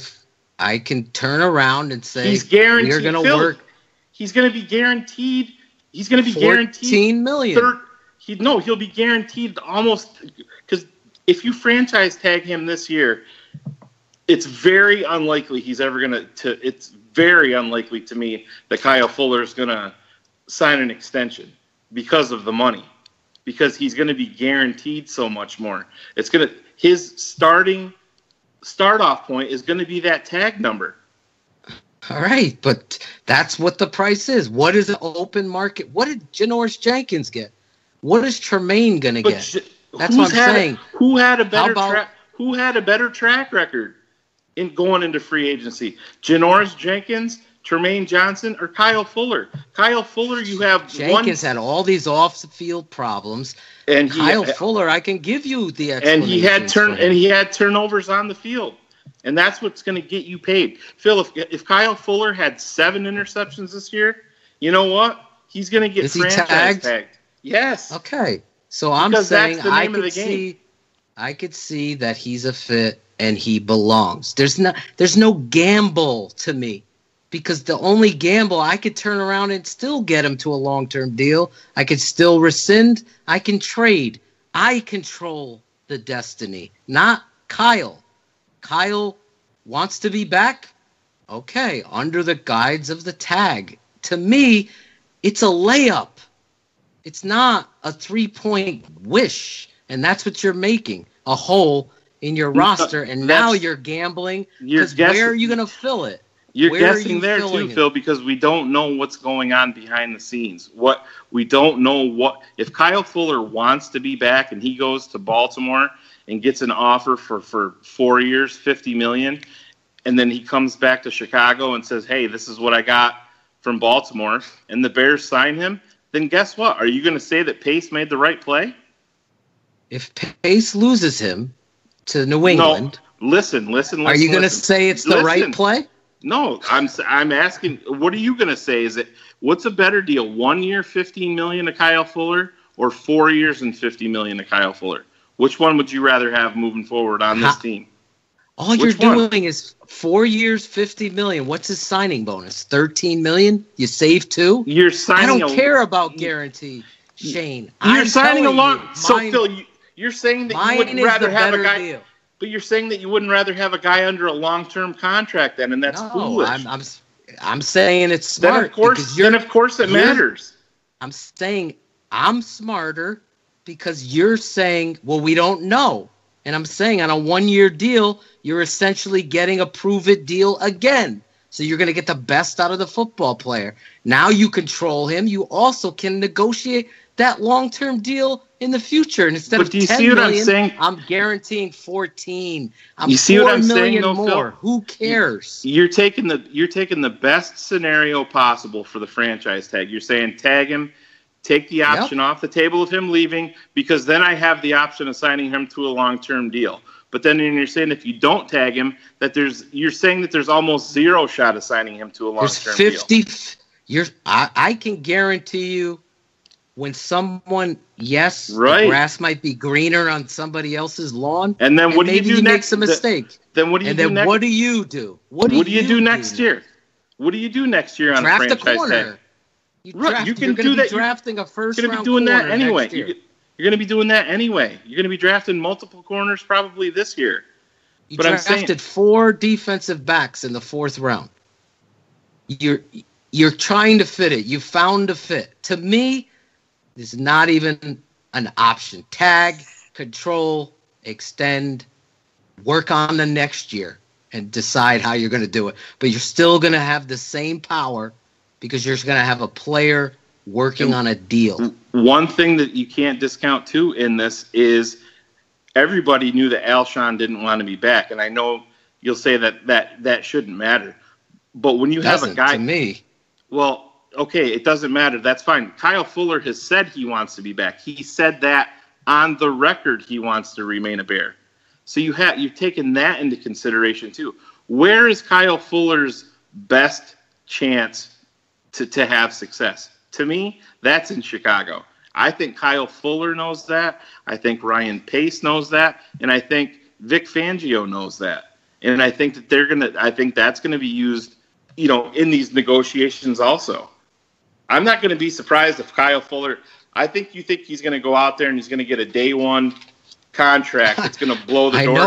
can turn around and say he's guaranteed. We're going to work. He's going to be guaranteed. He's going to be guaranteed $14 million. He'll be guaranteed almost, because if you franchise tag him this year, it's very unlikely he's ever going to. It's very unlikely to me that Kyle Fuller is going to sign an extension because of the money, because he's going to be guaranteed so much more. It's going to his starting start-off point is going to be that tag number. All right, but that's what the price is. What is an open market? What did Janoris Jenkins get? What is Tremaine going to get? That's what I'm saying. Who had a better track record in going into free agency? Janoris Jenkins, Tremaine Johnson, or Kyle Fuller? Kyle Fuller, you have Jenkins had all these off-the-field problems, and Kyle Fuller, I can give you the explanation. And he had turnovers on the field, and that's what's going to get you paid. Phil, if Kyle Fuller had 7 interceptions this year, you know what? He's going to get franchise tagged. Yes. Okay. So I'm saying I could see that he's a fit and he belongs. There's no gamble to me, because the only gamble, I could turn around and still get him to a long-term deal. I could still rescind. I can trade. I control the destiny, not Kyle. Kyle wants to be back. Okay, under the guise of the tag. To me, it's a layup. It's not a 3-point wish, and that's what you're making, a hole in your roster, and now you're gambling, because where are you going to fill it? You're guessing there too, Phil, because we don't know what's going on behind the scenes. We don't know if Kyle Fuller wants to be back and he goes to Baltimore and gets an offer for 4 years, $50 million, and then he comes back to Chicago and says, "Hey, this is what I got from Baltimore," and the Bears sign him. Then guess what? Are you going to say that Pace made the right play? If Pace loses him to New England, no. Listen. Are you going to say it's the right play? No, I'm asking. What are you going to say? What's a better deal? 1 year, $15 million to Kyle Fuller, or 4 years and $50 million to Kyle Fuller? Which one would you rather have moving forward on this team? All you're doing is 4 years, $50 million. What's his signing bonus? $13 million? You save 2? You're signing. I don't care about guarantee, Shane. You're signing along. So Phil, you're saying that you wouldn't rather have a guy. Deal. But you're saying that you wouldn't rather have a guy under a long-term contract then, and that's foolish. I'm saying it's smart. Then of course it matters. I'm saying I'm smarter because you're saying, well, we don't know. And I'm saying on a 1-year deal, you're essentially getting a prove-it deal again. So you're going to get the best out of the football player. Now you control him. You also can negotiate that long-term deal in the future. And instead of $10 million, I'm guaranteeing 14. You see what I'm saying, though, more. Phil? Who cares? You're taking the best scenario possible for the franchise tag. You're saying tag him, take the option off the table of him leaving, because then I have the option of signing him to a long-term deal. But then you're saying if you don't tag him, you're saying that there's almost zero shot of signing him to a long-term deal. I can guarantee you, when someone, the grass might be greener on somebody else's lawn, and then what do you do next? Makes a mistake. Then what do you do next? What do you do? What do you do next year? What do you do next year on a franchise tag? You can do that. Drafting a first round. You're going to be doing that anyway. You're going to be doing that anyway. You're going to be drafting multiple corners probably this year. You drafted 4 defensive backs in the 4th round. You're trying to fit it. You found a fit. To me, it's not even an option. Tag, control, extend, work on the next year, and decide how you're going to do it. But you're still going to have the same power because you're going to have a player working on a deal. One thing that you can't discount, too, in this is everybody knew that Alshon didn't want to be back. And I know you'll say that shouldn't matter. But when you have a guy... to me. Well... Okay, it doesn't matter. That's fine. Kyle Fuller has said he wants to be back. He said that on the record he wants to remain a Bear. So you've taken that into consideration too. Where is Kyle Fuller's best chance to have success? To me, that's in Chicago. I think Kyle Fuller knows that. I think Ryan Pace knows that, and I think Vic Fangio knows that. And I think that I think that's gonna be used, in these negotiations also. I'm not going to be surprised if Kyle Fuller. I think he's going to go out there and he's going to get a day one contract that's going to blow the doors off.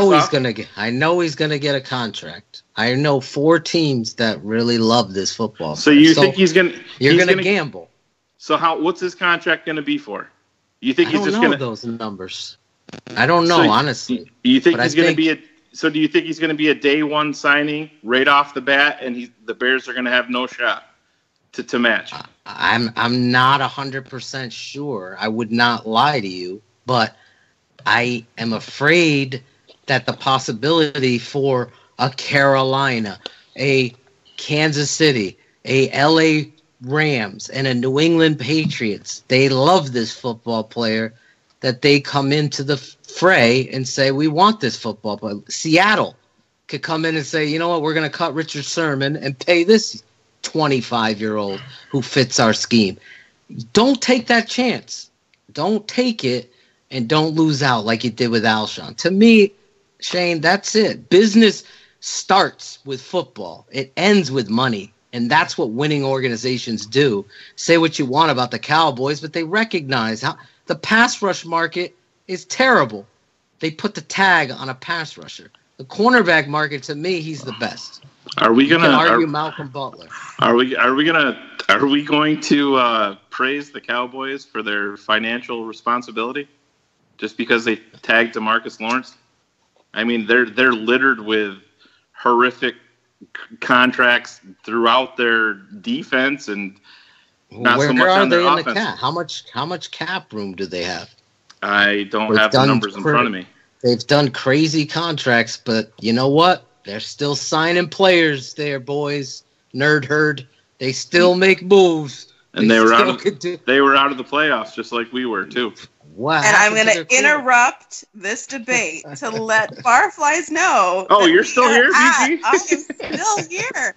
I know he's going to get a contract. I know 4 teams that really love this football. So you think he's going to? You're going to gamble. So what's his contract going to be for? You think he's just going to those numbers? I don't know, honestly. You think he's going to be So do you think he's going to be a day one signing right off the bat, and the Bears are going to have no shot to match? I'm not 100% sure. I would not lie to you, but I am afraid that the possibility for a Carolina, a Kansas City, a LA Rams, and a New England Patriots, they love this football player, that they come into the fray and say, we want this football player. Seattle could come in and say, you know what, we're going to cut Richard Sherman and pay this 25-year-old who fits our scheme. Don't take that chance. Don't take it, and don't lose out like you did with Alshon. To me, Shane, that's it. Business starts with football. It ends with money. And that's what winning organizations do. Say what you want about the Cowboys, but they recognize how the pass rush market is terrible. They put the tag on a pass rusher. The cornerback market, to me, he's the best. Are we going to argue Malcolm Butler? Are we going to praise the Cowboys for their financial responsibility just because they tagged DeMarcus Lawrence? I mean, they're littered with horrific contracts throughout their defense and not so much on their offense. The cap? How much cap room do they have? I don't have the numbers in front of me. They've done crazy contracts, but you know what? They're still signing players there, boys. Nerd herd. They still make moves. And they were out of the playoffs just like we were too. Wow. And I'm going to interrupt this debate to let Barflies know. Oh, you're still here, BG? I am still here.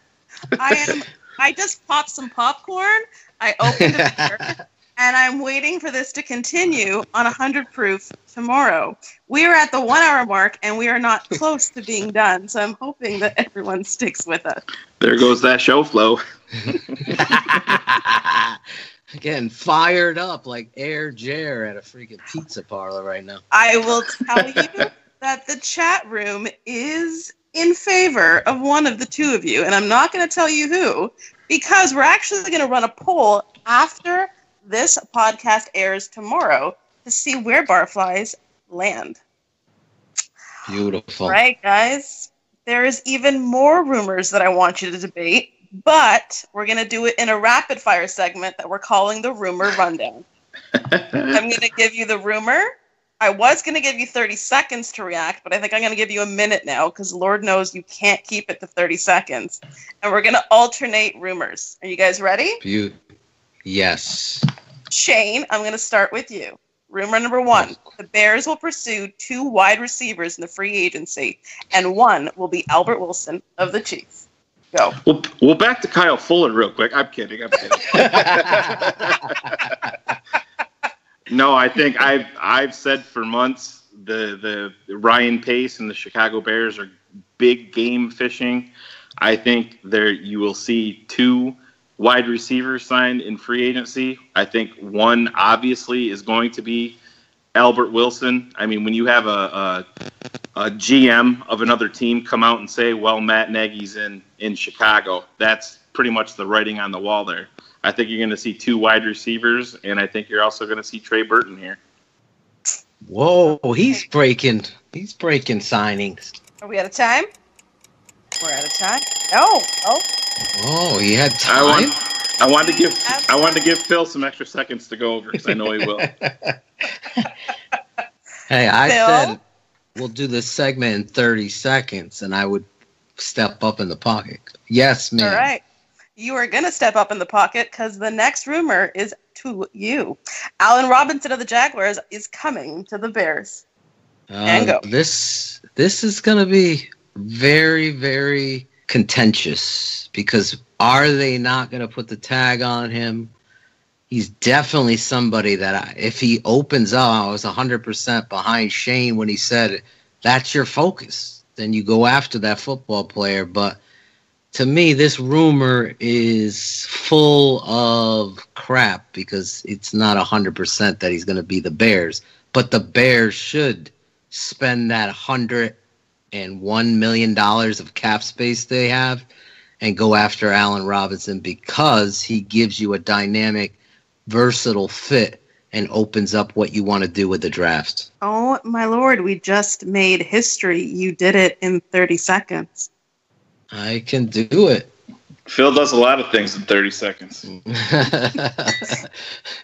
I just popped some popcorn. I opened a beer, and I'm waiting for this to continue on 100 Proof tomorrow. We are at the 1 hour mark, and we are not close to being done. So I'm hoping that everyone sticks with us. There goes that show flow. Getting fired up like Air Jer at a freaking pizza parlor right now. I will tell you that the chat room is in favor of one of the two of you, and I'm not going to tell you who, because we're actually going to run a poll after this podcast airs tomorrow to see where Barflies land. Beautiful. All right, guys. There is even more rumors that I want you to debate. But we're going to do it in a rapid fire segment that we're calling the Rumor Rundown. I'm going to give you the rumor. I was going to give you 30 seconds to react, but I think I'm going to give you a minute now because Lord knows you can't keep it to 30 seconds. And we're going to alternate rumors. Are you guys ready? Yes. Shane, I'm going to start with you. Rumor number 1. The Bears will pursue 2 wide receivers in the free agency, and one will be Albert Wilson of the Chiefs. Go. Well, back to Kyle Fuller real quick. I'm kidding. No, I think I've said for months the Ryan Pace and the Chicago Bears are big game fishing. I think you will see 2 wide receivers signed in free agency. I think one obviously is going to be Albert Wilson. I mean, when you have a GM of another team come out and say, well, Matt Nagy's in Chicago, that's pretty much the writing on the wall there. I think you're going to see 2 wide receivers, and I think you're also going to see Trey Burton here. Whoa, he's breaking signings. Are we out of time? We're out of time. No. Oh, he had time. I wanted to give Phil some extra seconds to go over because I know he will. Hey, I Phil? said we'll do this segment in 30 seconds, and I would step up in the pocket. Yes, ma'am. All right. You are going to step up in the pocket because the next rumor is to you. Allen Robinson of the Jaguars is coming to the Bears. And go. This is going to be very, very contentious because are they not going to put the tag on him? He's definitely somebody that if he opens up, I was 100% behind Shane when he said, that's your focus. Then you go after that football player. But to me, this rumor is full of crap because it's not 100% that he's going to be the Bears. But the Bears should spend that $101 million of cap space they have and go after Allen Robinson because he gives you a dynamic, versatile fit and opens up what you want to do with the draft. Oh, my Lord, we just made history. You did it in 30 seconds. I can do it. Phil does a lot of things in 30 seconds.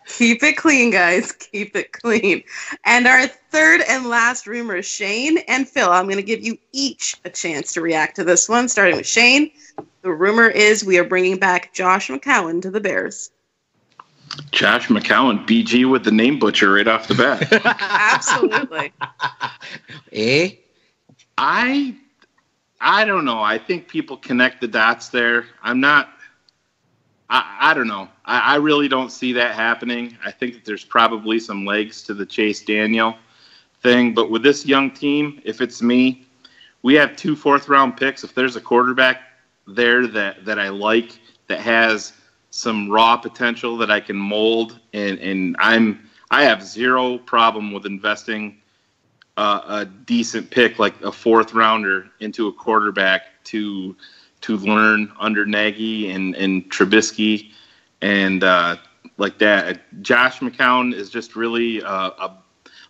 Keep it clean, guys. Keep it clean. And our third and last rumor is Shayne and Phil. I'm going to give you each a chance to react to this one, starting with Shayne. The rumor is we are bringing back Josh McCown to the Bears. Josh McCown, BG with the name butcher right off the bat. Absolutely. Eh? I don't know. I think people connect the dots there. I don't know. I really don't see that happening. I think that there's probably some legs to the Chase Daniel thing. But with this young team, if it's me, we have 2 4th-round picks. If there's a quarterback there that I like, that has some raw potential that I can mold, and I have zero problem with investing a decent pick like a 4th rounder into a quarterback to learn under Nagy and Trubisky and like that. Josh McCown is just really a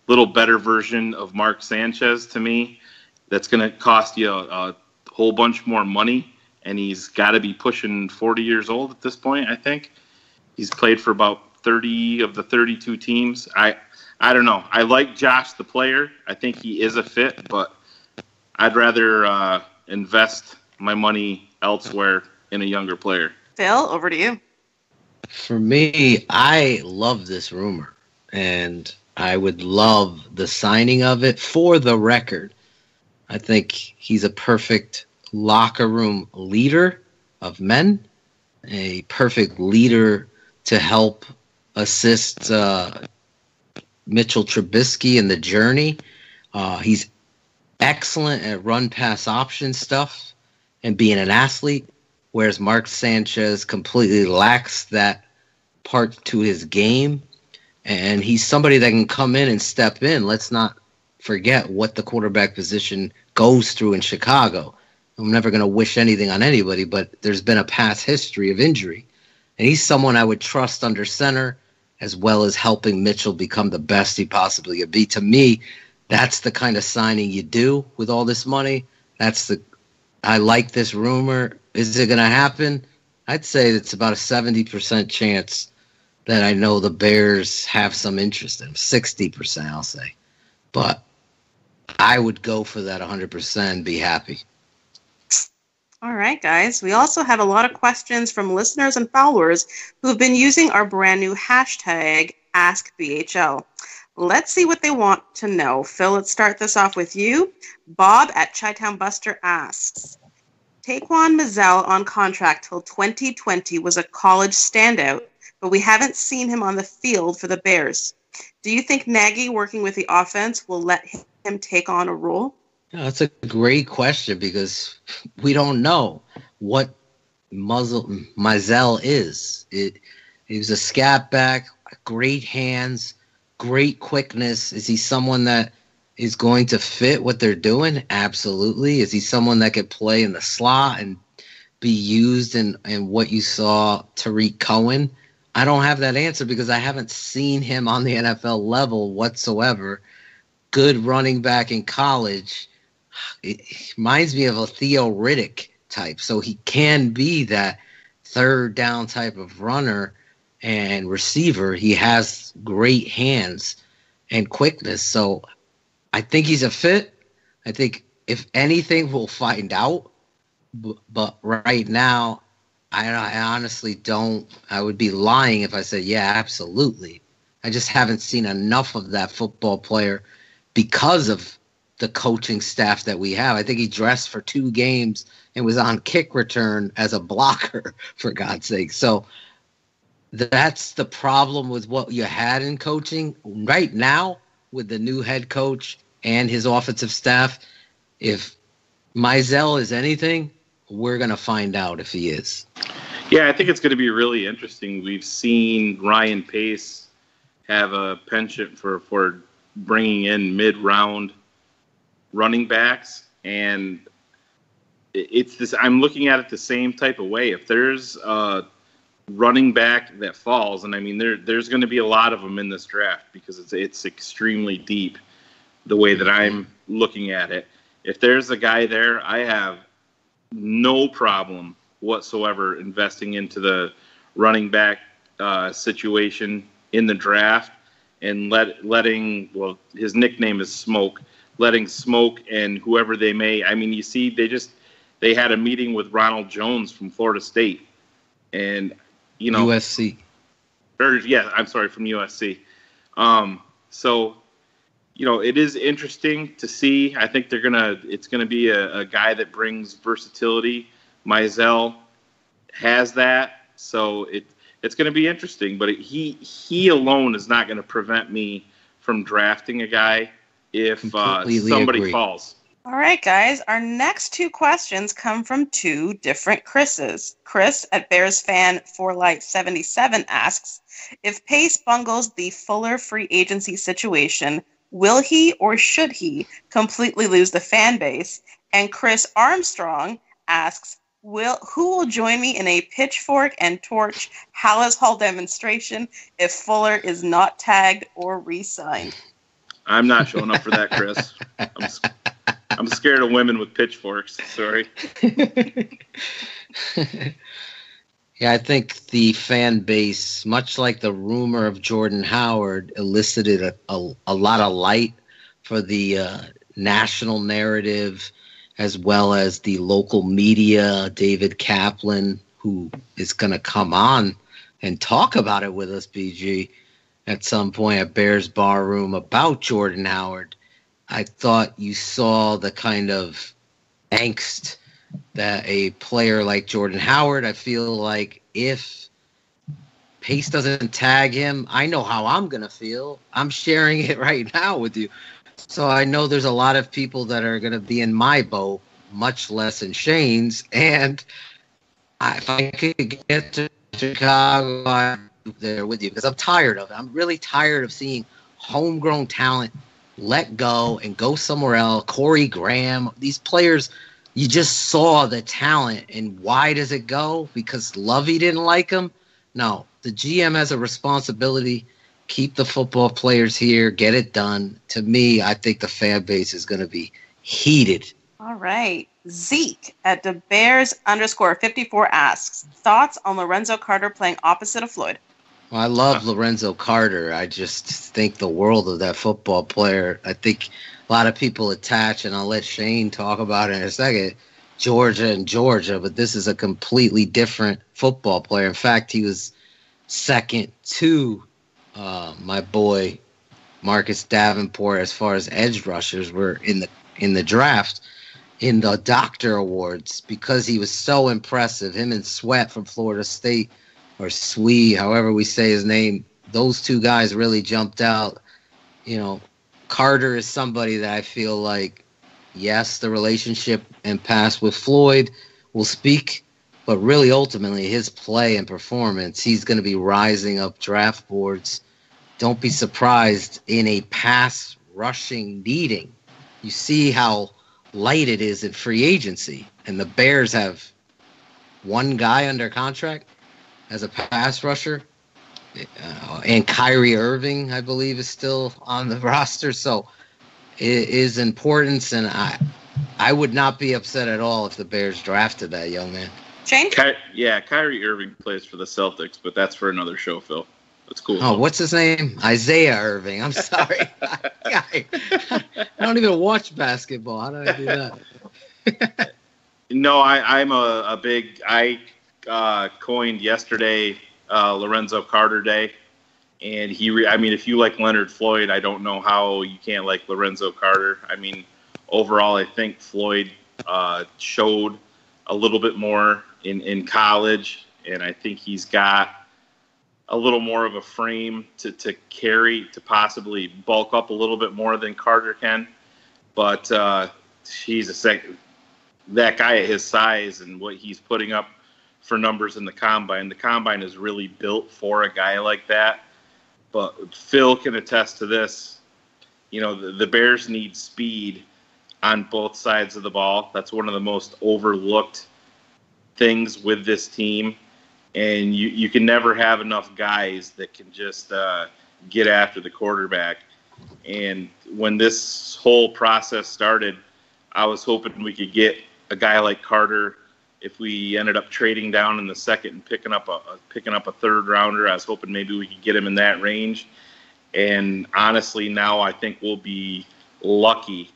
little better version of Mark Sanchez to me. That's going to cost you a whole bunch more money, and he's got to be pushing 40 years old at this point, I think. He's played for about 30 of the 32 teams. I don't know. I like Josh, the player. I think he is a fit, but I'd rather invest my money elsewhere in a younger player. Phil, over to you. For me, I love this rumor, and I would love the signing of it. For the record, I think he's a perfect locker room leader of men, a perfect leader to help assist Mitchell Trubisky in the journey. He's excellent at run-pass option stuff and being an athlete, whereas Mark Sanchez completely lacks that part to his game. And he's somebody that can come in and step in. Let's not forget what the quarterback position goes through in Chicago. I'm never going to wish anything on anybody, but there's been a past history of injury. And he's someone I would trust under center, as well as helping Mitchell become the best he possibly could be. To me, that's the kind of signing you do with all this money. I like this rumor. Is it going to happen? I'd say it's about a 70% chance that I know the Bears have some interest in him. 60%, I'll say. But I would go for that 100% and be happy. All right, guys. We also have a lot of questions from listeners and followers who have been using our brand new hashtag AskBHL. Let's see what they want to know. Phil, let's start this off with you. Bob at Chi-Town Buster asks, Taquan Mizzell on contract till 2020 was a college standout, but we haven't seen him on the field for the Bears. Do you think Nagy working with the offense will let him take on a role? That's a great question because we don't know what Mizzell is. He was a scat back, great hands, great quickness. Is he someone that is going to fit what they're doing? Absolutely. Is he someone that could play in the slot and be used in what you saw Tariq Cohen? I don't have that answer because I haven't seen him on the NFL level whatsoever. Good running back in college. It reminds me of a Theo Riddick type. So he can be that third down type of runner and receiver. He has great hands and quickness. So I think he's a fit. I think if anything, we'll find out. But right now, I honestly don't. I would be lying if I said, yeah, absolutely. I just haven't seen enough of that football player because of the coaching staff that we have. I think he dressed for 2 games and was on kick return as a blocker, for God's sake. So that's the problem with what you had in coaching. Right now, with the new head coach and his offensive staff, if Mizzell is anything, we're going to find out if he is. Yeah, I think it's going to be really interesting. We've seen Ryan Pace have a penchant for bringing in mid-round running backs, and it's this. I'm looking at it the same type of way. If there's a running back that falls, and I mean there's going to be a lot of them in this draft because it's extremely deep the way that I'm looking at it. If there's a guy there, I have no problem whatsoever investing into the running back situation in the draft and letting his nickname is Smoke, letting Smoke and whoever they may. I mean, you see, they had a meeting with Ronald Jones from Florida State, and USC. I'm sorry, from USC. So, it is interesting to see. I think it's gonna be a guy that brings versatility. Mizell has that, so it's gonna be interesting. But he alone is not gonna prevent me from drafting a guy if somebody falls. All right, guys. Our next two questions come from two different Chris's. Chris at BearsFan4Life77 asks, if Pace bungles the Fuller free agency situation, will he or should he completely lose the fan base? And Chris Armstrong asks, who will join me in a pitchfork and torch Hallis Hall demonstration if Fuller is not tagged or re-signed? I'm not showing up for that, Chris. I'm scared of women with pitchforks. Sorry. Yeah, I think the fan base, much like the rumor of Jordan Howard, elicited a lot of light for the national narrative as well as the local media. David Kaplan, who is going to come on and talk about it with us, BG, at some point at Bears Bar Room about Jordan Howard. I thought you saw the kind of angst that a player like Jordan Howard, I feel like if Pace doesn't tag him, I know how I'm going to feel. I'm sharing it right now with you. So I know there's a lot of people that are going to be in my boat, much less in Shayne's. And if I could get to Chicago, I'm there with you because I'm tired of it. I'm really tired of seeing homegrown talent let go and go somewhere else. Corey Graham, these players, you just saw the talent. And why does it go? Because Lovey didn't like him? No, the GM has a responsibility. Keep the football players here. Get it done. To me, I think the fan base is going to be heated. All right. Zeke at the Bears_54 asks, thoughts on Lorenzo Carter playing opposite of Floyd? Well, I love Lorenzo Carter. I just think the world of that football player. I think a lot of people attach, and I'll let Shayne talk about it in a second, Georgia, but this is a completely different football player. In fact, he was second to my boy Marcus Davenport as far as edge rushers were in the draft, in the Doctor Awards, because he was so impressive. Him and Sweat from Florida State, or Swee, however we say his name, those two guys really jumped out. Carter is somebody that I feel like, yes, the relationship and past with Floyd will speak, but really ultimately his play and performance, he's going to be rising up draft boards. Don't be surprised in a pass rushing needing. You see how light it is in free agency, and the Bears have one guy under contract as a pass rusher, and Kyrie Irving, I believe, is still on the roster. So it is importance, and I would not be upset at all if the Bears drafted that young man. Shayne? Kyrie Irving plays for the Celtics, but that's for another show, Phil. That's cool. Oh, what's his name? Isaiah Irving. I'm sorry. I don't even watch basketball. How did I do that? No, I'm a big. I coined yesterday Lorenzo Carter Day, and if you like Leonard Floyd, I don't know how you can't like Lorenzo Carter. I mean, overall, I think Floyd showed a little bit more in college, and I think he's got a little more of a frame to carry, to possibly bulk up a little bit more than Carter can. But that guy at his size and what he's putting up for numbers in the combine is really built for a guy like that. But Phil can attest to this. The Bears need speed on both sides of the ball. That's one of the most overlooked things with this team. and you can never have enough guys that can just get after the quarterback. And when this whole process started, I was hoping we could get a guy like Carter. If we ended up trading down in the second and picking up a third rounder, I was hoping maybe we could get him in that range. And honestly, now I think we'll be lucky.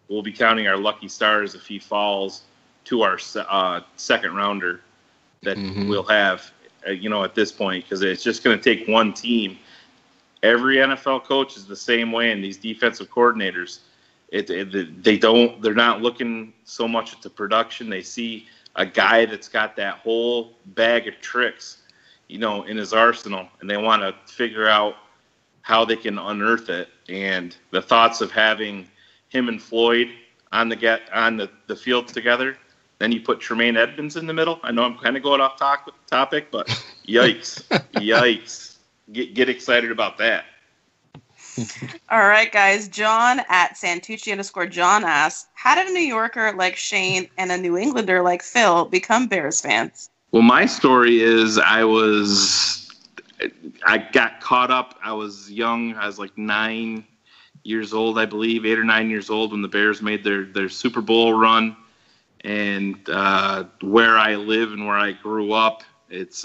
We'll be counting our lucky stars if he falls to our second rounder that we'll have, at this point, because it's just going to take one team. Every NFL coach is the same way, and these defensive coordinators, they're not looking so much at the production. They see a guy that's got that whole bag of tricks, in his arsenal, and they want to figure out how they can unearth it. And the thoughts of having him and Floyd on the field together, then you put Tremaine Edmonds in the middle. I know I'm kind of going off topic, but yikes, yikes! Get excited about that. All right, guys. John at Santucci_John asks, how did a New Yorker like Shayne and a New Englander like Phil become Bears fans? Well, my story is I got caught up. I was young. I was like 9 years old, I believe, 8 or 9 years old when the Bears made their Super Bowl run. And where I live and where I grew up, it's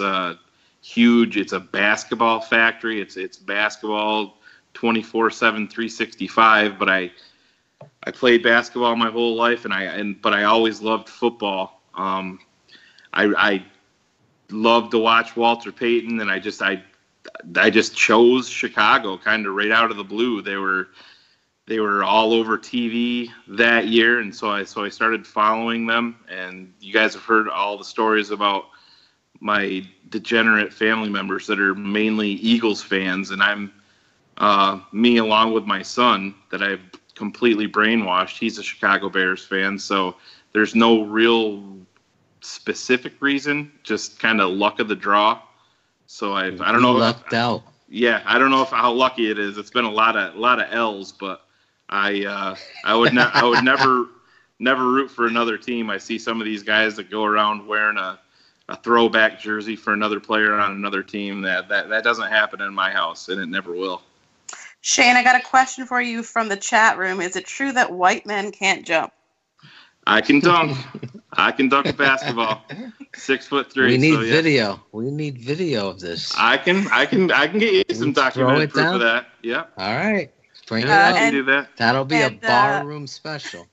huge. It's a basketball factory. It's basketball 24/7, 365. But I played basketball my whole life, but I always loved football. I loved to watch Walter Payton, and I just chose Chicago kind of right out of the blue. They were all over TV that year, and so I started following them. And you guys have heard all the stories about my degenerate family members that are mainly Eagles fans, and I'm me along with my son that I've completely brainwashed. He's a Chicago Bears fan, so there's no real specific reason, just kind of luck of the draw. So I don't know. Lucked out. Yeah, I don't know how lucky it is. It's been a lot of L's, but I would never root for another team. I see some of these guys that go around wearing a throwback jersey for another player on another team. That doesn't happen in my house, and it never will. Shayne, I got a question for you from the chat room. Is it true that white men can't jump? I can dunk. I can dunk a basketball. 6'3". We need video. We need video of this. I can get you some documented proof of that. Yeah. All right. Bring it up. I can do that. That'll be a barroom special.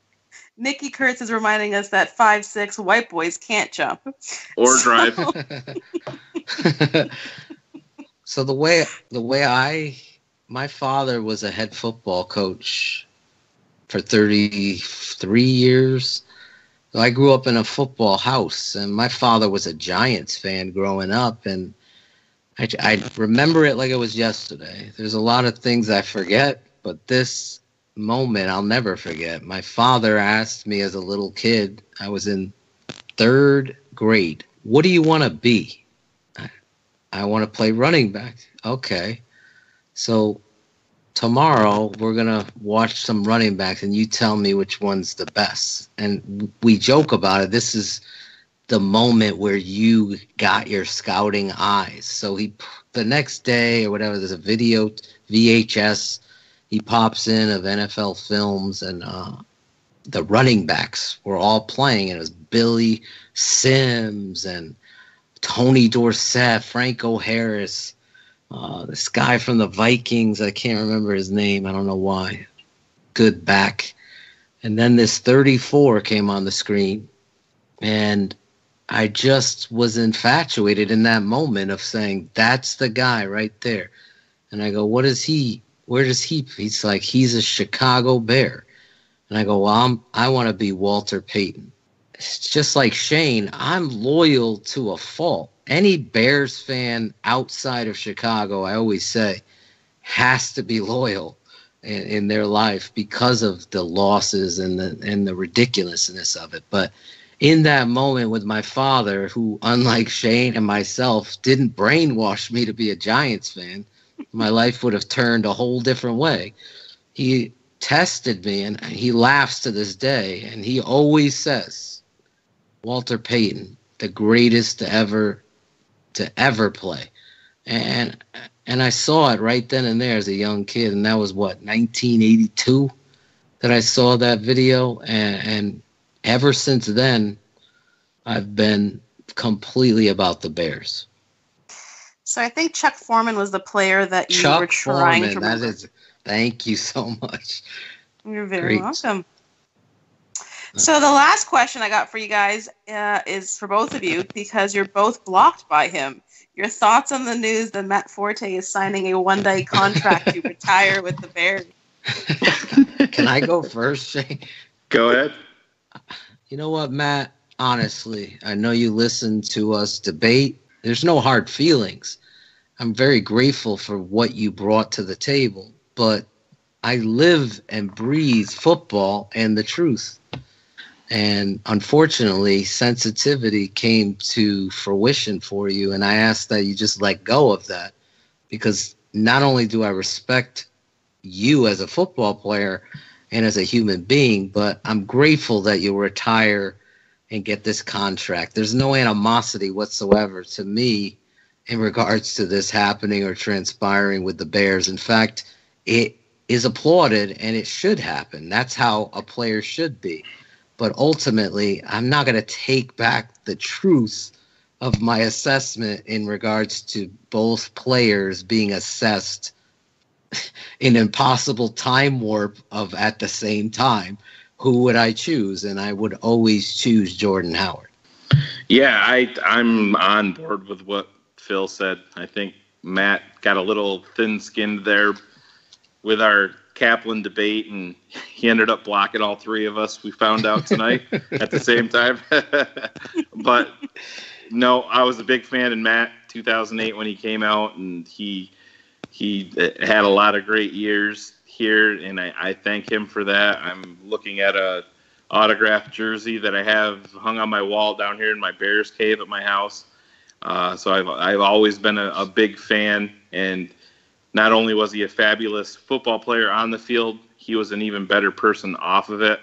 Nikki Kurtz is reminding us that 5'6" white boys can't jump or drive. So my father was a head football coach for 33 years. So I grew up in a football house, and my father was a Giants fan growing up, and I remember it like it was yesterday. There's a lot of things I forget, but this moment I'll never forget. My father asked me as a little kid, I was in 3rd grade, what do you want to be? I want to play running back. Okay. So tomorrow we're going to watch some running backs and you tell me which one's the best. And we joke about it. This is the moment where you got your scouting eyes. So the next day or whatever, there's a video, VHS, he pops in of NFL films, and the running backs were all playing, and it was Billy Sims and Tony Dorsett, Franco Harris, this guy from the Vikings, I can't remember his name, I don't know why, good back. And then this 34 came on the screen, and I just was infatuated in that moment of saying, that's the guy right there. And I go, what is he? Where does he? He's like, he's a Chicago Bear. And I go, well, I want to be Walter Payton. It's just like Shayne, I'm loyal to a fault. Any Bears fan outside of Chicago, I always say, has to be loyal in their life because of the losses and the ridiculousness of it. But in that moment with my father, who, unlike Shayne and myself, didn't brainwash me to be a Giants fan, my life would have turned a whole different way. He tested me, and he laughs to this day, and he always says, Walter Payton, the greatest to ever to ever play. And I saw it right then and there as a young kid, and that was 1982 that I saw that video, and ever since then I've been completely about the Bears. So I think Chuck Foreman was the player that you were trying to remember. That is, thank you so much. You're very welcome. So the last question I got for you guys is for both of you, because you're both blocked by him. Your thoughts on the news that Matt Forte is signing a one-day contract to retire with the Bears? Can I go first, Shayne? Go ahead. You know what, Matt? Honestly, I know you listen to us debate. There's no hard feelings. I'm very grateful for what you brought to the table, but I live and breathe football and the truth. And unfortunately, sensitivity came to fruition for you, and I ask that you just let go of that, because not only do I respect you as a football player and as a human being, but I'm grateful that you'll retire and get this contract. There's no animosity whatsoever to me in regards to this happening or transpiring with the Bears. In fact, it is applauded and it should happen. That's how a player should be. But ultimately, I'm not going to take back the truth of my assessment in regards to both players being assessed in impossible time warp of at the same time. Who would I choose? And I would always choose Jordan Howard. Yeah, I'm on board with what Phil said. I think Matt got a little thin-skinned there with our Kaplan debate, and he ended up blocking all three of us. We found out tonight at the same time. But no, I was a big fan of Matt 2008 when he came out, and he had a lot of great years here, and I thank him for that. I'm looking at a autographed jersey that I have hung on my wall down here in my Bears cave at my house. So I've always been a big fan, and not only was he a fabulous football player on the field, he was an even better person off of it.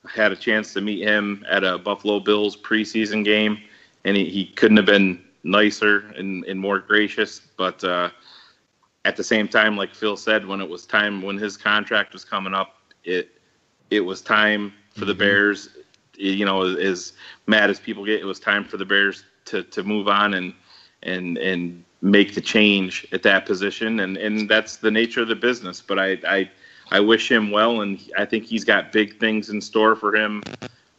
I had a chance to meet him at a Buffalo Bills preseason game, and he couldn't have been nicer and more gracious. But at the same time, like Phil said, when his contract was coming up, it was time for the Bears. You know, as mad as people get, it was time for the Bears to move on and make the change at that position, and that's the nature of the business. But I wish him well, and I think he's got big things in store for him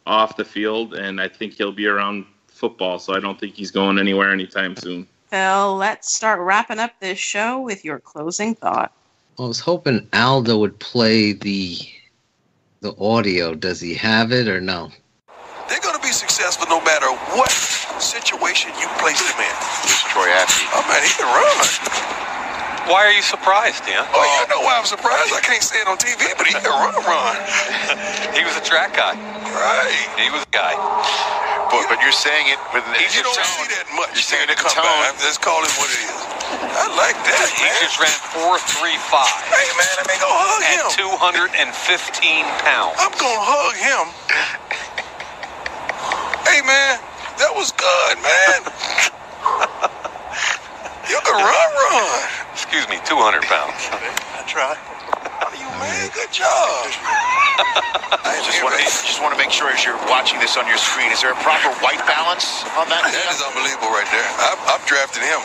off the field, and I think he'll be around football, so I don't think he's going anywhere anytime soon. Phil, let's start wrapping up this show with your closing thought. I was hoping Aldo would play the audio. Does he have it or no? They're going to be successful no matter what situation you place them in. Troy Apke. Oh, man, he can run. Why are you surprised, Dan? Oh, you know why I'm surprised? I can't say it on TV, but he can run. He was a track guy. Right. He was a guy. But you're saying it with the You don't tone. see that much. You're saying it come tone. back. Let's call it what it is. I like that, He man. just ran 4.35. Hey, man, let me go hug him. At 215 pounds. I'm going to hug him. Hey, man, that was good, man. You can run. Excuse me, 200 pounds. I tried. You, man, good job. I just want to make sure as you're watching this on your screen, is there a proper white balance on that? That is unbelievable right there. I've drafted him.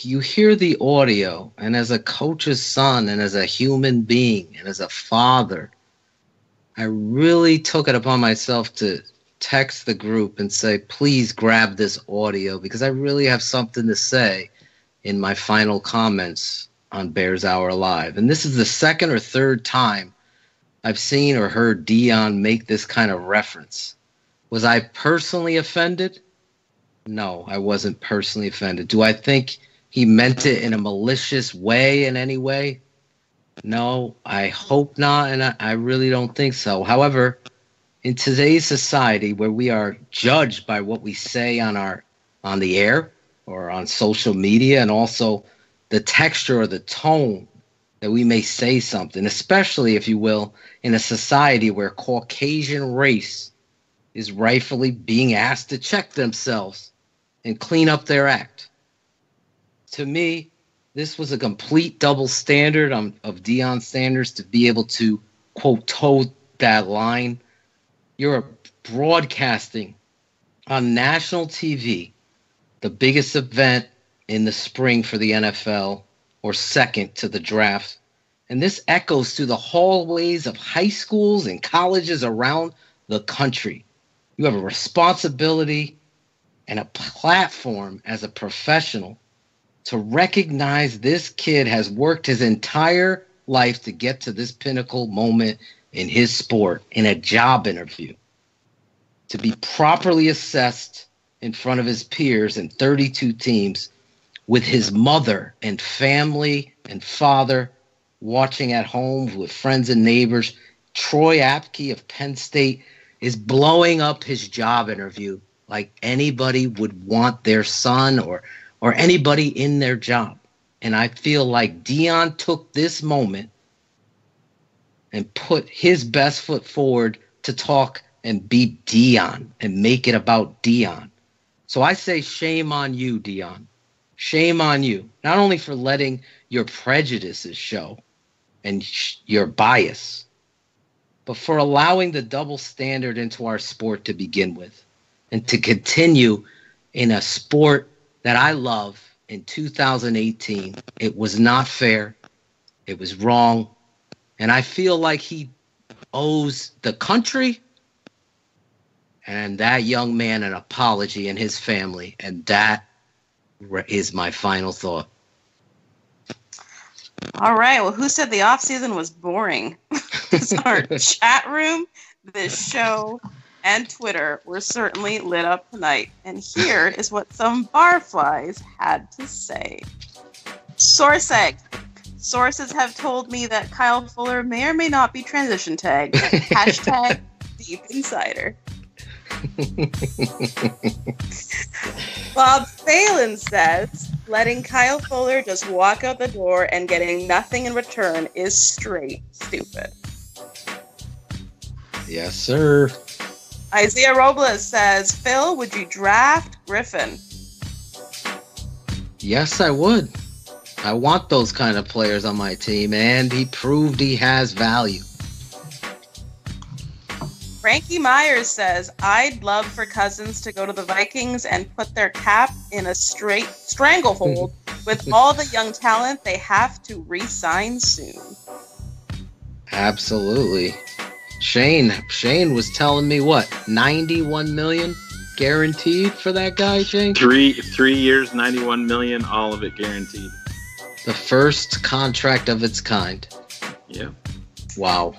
You hear the audio, and as a coach's son and as a human being and as a father, I really took it upon myself to text the group and say, please grab this audio, because I really have something to say in my final comments on Bears Hour Live. And this is the second or third time I've seen or heard Dion make this kind of reference. Was I personally offended? No, I wasn't personally offended. Do I think he meant it in a malicious way in any way? No, I hope not, and I really don't think so. However, in today's society where we are judged by what we say on the air or on social media, and also the texture or the tone that we may say something, especially, if you will, in a society where Caucasian race is rightfully being asked to check themselves and clean up their act. To me, this was a complete double standard of Deion Sanders to be able to, quote, toe that line. You're broadcasting on national TV, the biggest event in the spring for the NFL, or second to the draft. And this echoes through the hallways of high schools and colleges around the country. You have a responsibility and a platform as a professional to recognize this kid has worked his entire life to get to this pinnacle moment in his sport in a job interview. To be properly assessed in front of his peers in 32 teams with his mother and family and father watching at home with friends and neighbors. Troy Apke of Penn State is blowing up his job interview like anybody would want their son or anybody in their job. And I feel like Deion took this moment and put his best foot forward to talk and be Deion and make it about Deion. So I say shame on you, Deion. Shame on you. Not only for letting your prejudices show and your bias, but for allowing the double standard into our sport to begin with and to continue in a sport that I love in 2018. It was not fair. It was wrong. And I feel like he owes the country and that young man an apology and his family. And that is my final thought. All right. Well, who said the off season was boring? Because our chat room, this show, and Twitter were certainly lit up tonight. And here is what some Barflies had to say. Source egg. Sources have told me that Kyle Fuller may or may not be transition tagged. Hashtag Deep Insider. Bob Phelan says, letting Kyle Fuller just walk out the door and getting nothing in return is straight stupid. Yes, sir. Isaiah Robles says, Phil, would you draft Griffin? Yes, I would. I want those kind of players on my team, and he proved he has value. Frankie Myers says, I'd love for Cousins to go to the Vikings and put their cap in a straight stranglehold with all the young talent they have to re-sign soon. Absolutely. Shayne was telling me what, $91 million guaranteed for that guy, Shayne? 3 years, $91 million, all of it guaranteed. The first contract of its kind. Yeah. Wow.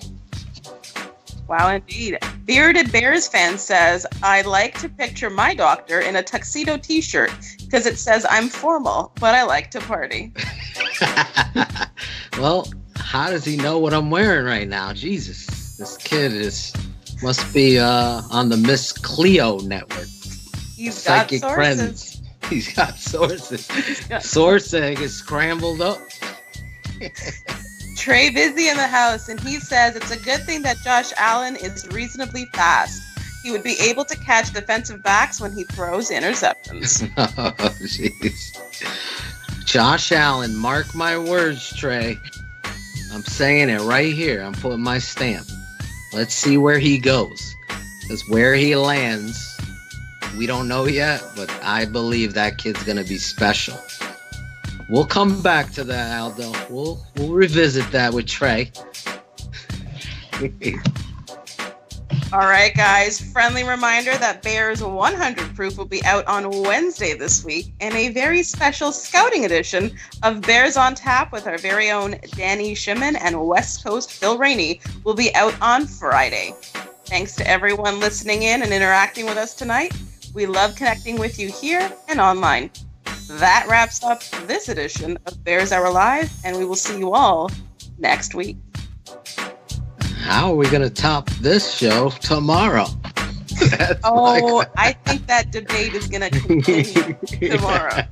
Wow, indeed. Bearded Bears fan says, I like to picture my doctor in a tuxedo t-shirt because it says I'm formal, but I like to party. Well, how does he know what I'm wearing right now? Jesus. This kid must be on the Miss Cleo network. He's Psychic got sources. Friends. He's got sources. Source egg is scrambled up. Trey Busy in the house, and he says it's a good thing that Josh Allen is reasonably fast. He would be able to catch defensive backs when he throws interceptions. Oh, jeez. Josh Allen, mark my words, Trey. I'm saying it right here. I'm putting my stamp. Let's see where he goes. Because where he lands, we don't know yet, but I believe that kid's going to be special. We'll come back to that, Aldo. We'll revisit that with Trey. All right, guys. Friendly reminder that Bears 100 Proof will be out on Wednesday this week, and a very special scouting edition of Bears on Tap with our very own Danny Shimon and West Coast Phil Rainey will be out on Friday. Thanks to everyone listening in and interacting with us tonight. We love connecting with you here and online. That wraps up this edition of Bears Hour Live, and we will see you all next week. How are we going to top this show tomorrow? I think that debate is going to continue tomorrow.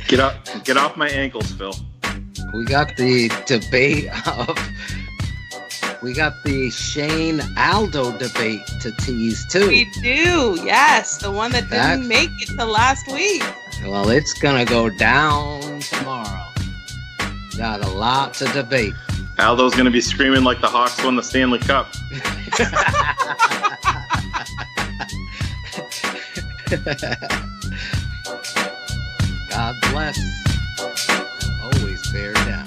Get off my ankles, Phil. We got the debate of We got the Shayne Aldo debate to tease too. We do, yes. The one that didn't make it to last week. Well, it's gonna go down tomorrow. Got a lot to debate. Aldo's gonna be screaming like the Hawks won the Stanley Cup. God bless. Always bear down.